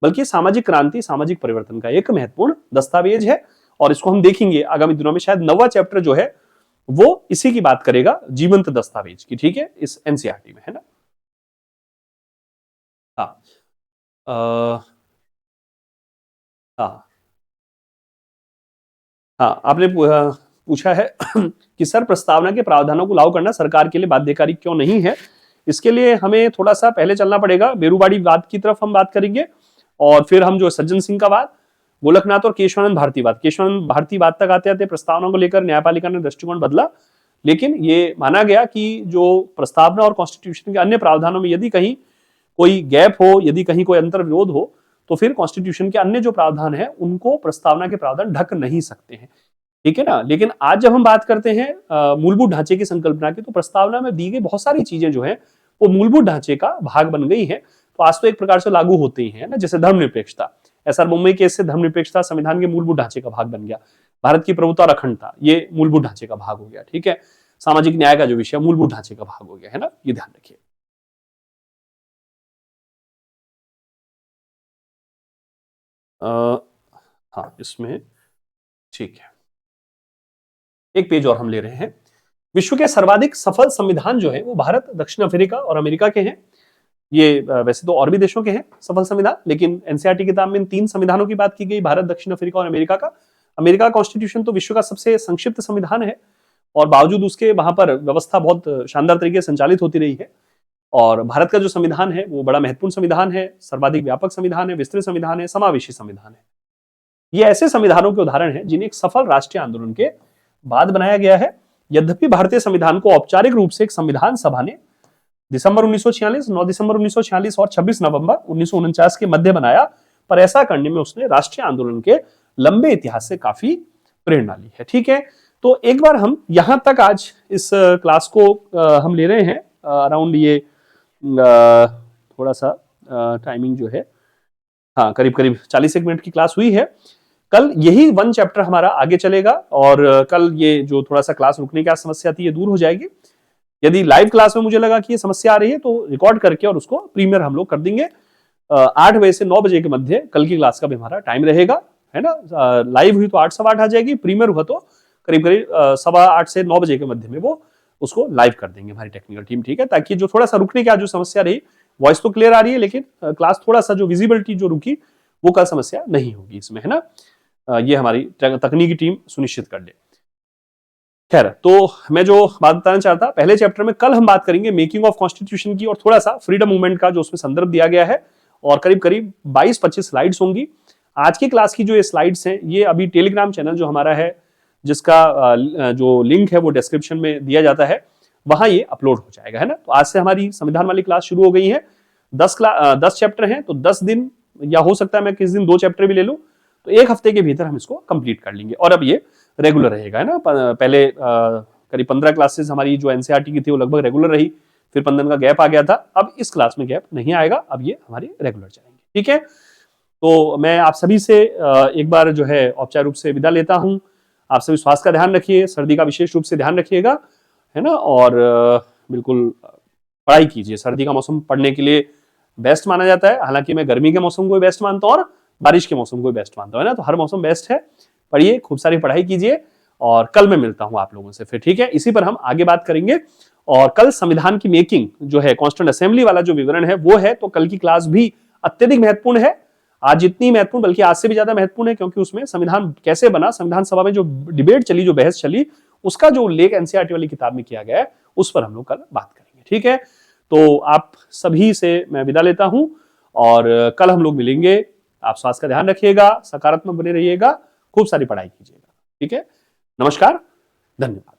बल्कि सामाजिक क्रांति, सामाजिक परिवर्तन का एक महत्वपूर्ण दस्तावेज है। और इसको हम देखेंगे आगामी दिनों में, शायद 9वां चैप्टर जो है वो इसी की बात करेगा, जीवंत दस्तावेज की। ठीक है, इस एनसीईआरटी में, है ना। हाँ, हाँ, हाँ, आपने पूछा है कि सर प्रस्तावना के प्रावधानों को लागू करना सरकार के लिए बाध्यकारी क्यों नहीं है। इसके लिए हमें थोड़ा सा पहले चलना पड़ेगा। बेरूबाड़ी वाद की तरफ हम बात करेंगे, और फिर हम जो सज्जन सिंह का वाद, गोलकनाथ और केशवानंद भारती वाद, केशवानंद भारती वाद तक आते आते प्रस्तावना को लेकर न्यायपालिका ने दृष्टिकोण बदला, लेकिन ये माना गया कि जो प्रस्तावना और कॉन्स्टिट्यूशन के अन्य प्रावधानों में यदि कहीं कोई गैप हो, यदि कहीं कोई अंतर विरोध हो, तो फिर कॉन्स्टिट्यूशन के अन्य जो प्रावधान है उनको प्रस्तावना के प्रावधान ढक नहीं सकते हैं। ठीक है ना। लेकिन आज जब हम बात करते हैं मूलभूत ढांचे की संकल्पना की, तो प्रस्तावना में दी गई बहुत सारी चीजें जो है वो मूलभूत ढांचे का भाग बन गई है। तो आज तो एक प्रकार से लागू होते ही है ना, जैसे धर्मनिरपेक्षता, एसआर मुंबई केस से धर्मनिरपेक्षता संविधान के मूलभूत ढांचे का भाग बन गया। भारत की प्रभुत्व और अखंडता, ये मूलभूत ढांचे का भाग हो गया। ठीक है, सामाजिक न्याय का जो विषय मूलभूत ढांचे का भाग हो गया, है ना, ये ध्यान रखिए। हाँ, इसमें ठीक है, एक पेज और हम ले रहे हैं। विश्व के सर्वाधिक सफल संविधान जो है वो भारत, दक्षिण अफ्रीका और अमेरिका के हैं। ये वैसे तो और भी देशों के हैं सफल संविधान, लेकिन एनसीईआरटी किताब में इन 3 संविधानों की बात की गई, भारत, दक्षिण अफ्रीका और अमेरिका का। अमेरिका कॉन्स्टिट्यूशन तो विश्व का सबसे संक्षिप्त संविधान है, और बावजूद उसके वहां पर व्यवस्था बहुत शानदार तरीके से संचालित होती रही है। और भारत का जो संविधान है वो बड़ा महत्वपूर्ण संविधान है, सर्वाधिक व्यापक संविधान है, विस्तृत संविधान है, समावेशी संविधान है। ये ऐसे संविधानों के उदाहरण हैं जिन्हें एक सफल राष्ट्रीय आंदोलन के बाद बनाया गया है। यद्यपि भारतीय संविधान को औपचारिक रूप से एक संविधान सभा ने दिसंबर 1946, 9 दिसंबर 1946 और 26 नवंबर 1949 के मध्य बनाया, पर ऐसा करने में उसने राष्ट्रीय आंदोलन के लंबे इतिहास से काफी प्रेरणा ली है। ठीक है, तो एक बार हम यहां तक आज इस क्लास को हम ले रहे हैं अराउंड ये थोड़ा सा टाइमिंग जो है, हाँ, करीब करीब 40 मिनट की क्लास हुई है। कल यही 1 चैप्टर हमारा आगे चलेगा, और कल ये जो थोड़ा सा क्लास रुकने की समस्या थी ये दूर हो जाएगी। यदि लाइव क्लास में मुझे लगा कि ये समस्या आ रही है तो रिकॉर्ड करके और उसको प्रीमियर हम लोग कर देंगे। 8 बजे से 9 बजे के मध्य कल की क्लास का भी हमारा टाइम रहेगा, है ना। लाइव हुई तो 8 सवा 8 आ जाएगी, प्रीमियर हुआ तो करीब करीब 7:15 से 9 बजे के मध्य में वो उसको लाइव कर देंगे हमारी टेक्निकल टीम, ठीक है, ताकि जो थोड़ा सा रुकने की जो समस्या रही, वॉइस तो क्लियर आ रही है लेकिन क्लास थोड़ा सा जो विजिबिलिटी जो रुकी वो कल समस्या नहीं होगी इसमें, है ना। ये हमारी तकनीकी टीम सुनिश्चित कर ले। खैर, तो मैं जो बात बताना चाहता, पहले चैप्टर में कल हम बात करेंगे मेकिंग ऑफ कॉन्स्टिट्यूशन की और थोड़ा सा फ्रीडम मूवमेंट का जो उसमें संदर्भ दिया गया है, और करीब करीब 22-25 स्लाइड्स होंगी। आज की क्लास की जो ये स्लाइड्स हैं ये अभी टेलीग्राम चैनल जो हमारा है, जिसका जो लिंक है वो डिस्क्रिप्शन में दिया जाता है, वहां ये अपलोड हो जाएगा, है ना। तो आज से हमारी संविधान वाली क्लास शुरू हो गई है। 10 चैप्टर हैं, तो 10 दिन, या हो सकता है मैं किस दिन 2 चैप्टर भी ले लूं, तो 1 हफ्ते के भीतर हम इसको कंप्लीट कर लेंगे। और अब ये रेगुलर रहेगा, है ना। पहले करीब 15 क्लासेस हमारी जो एनसीईआरटी की थी वो लगभग रेगुलर रही, फिर 15 दिन का गैप आ गया था। अब इस क्लास में गैप नहीं आएगा, अब ये हमारे रेगुलर चलेंगे, ठीक है। तो मैं आप सभी से एक बार जो है औपचारिक रूप से विदा लेता हूं। आप सभी स्वास्थ्य का ध्यान रखिए, सर्दी का विशेष रूप से ध्यान रखिएगा, है ना। और बिल्कुल पढ़ाई कीजिए। सर्दी का मौसम पढ़ने के लिए बेस्ट माना जाता है, हालांकि मैं गर्मी के मौसम को भी बेस्ट मानता हूं और बारिश के मौसम को भी बेस्ट मानता हूं, है ना। तो हर मौसम बेस्ट है, पढ़िए, खूब सारी पढ़ाई कीजिए, और कल मैं मिलता हूं आप लोगों से फिर, ठीक है। इसी पर हम आगे बात करेंगे। और कल संविधान की मेकिंग जो है, कॉन्स्टिट्यूएंट असेंबली वाला जो विवरण है वो है, तो कल की क्लास भी अत्यधिक महत्वपूर्ण है। आज जितनी महत्वपूर्ण, बल्कि आज से भी ज्यादा महत्वपूर्ण है, क्योंकि उसमें संविधान कैसे बना, संविधान सभा में जो डिबेट चली, जो बहस चली, उसका जो उल्लेख एनसीईआरटी वाली किताब में किया गया है, उस पर हम लोग कल बात करेंगे, ठीक है। तो आप सभी से मैं विदा लेता हूं, और कल हम लोग मिलेंगे। आप स्वास्थ्य का ध्यान रखिएगा, सकारात्मक बने रहिएगा, खूब सारी पढ़ाई कीजिएगा, ठीक है। नमस्कार, धन्यवाद।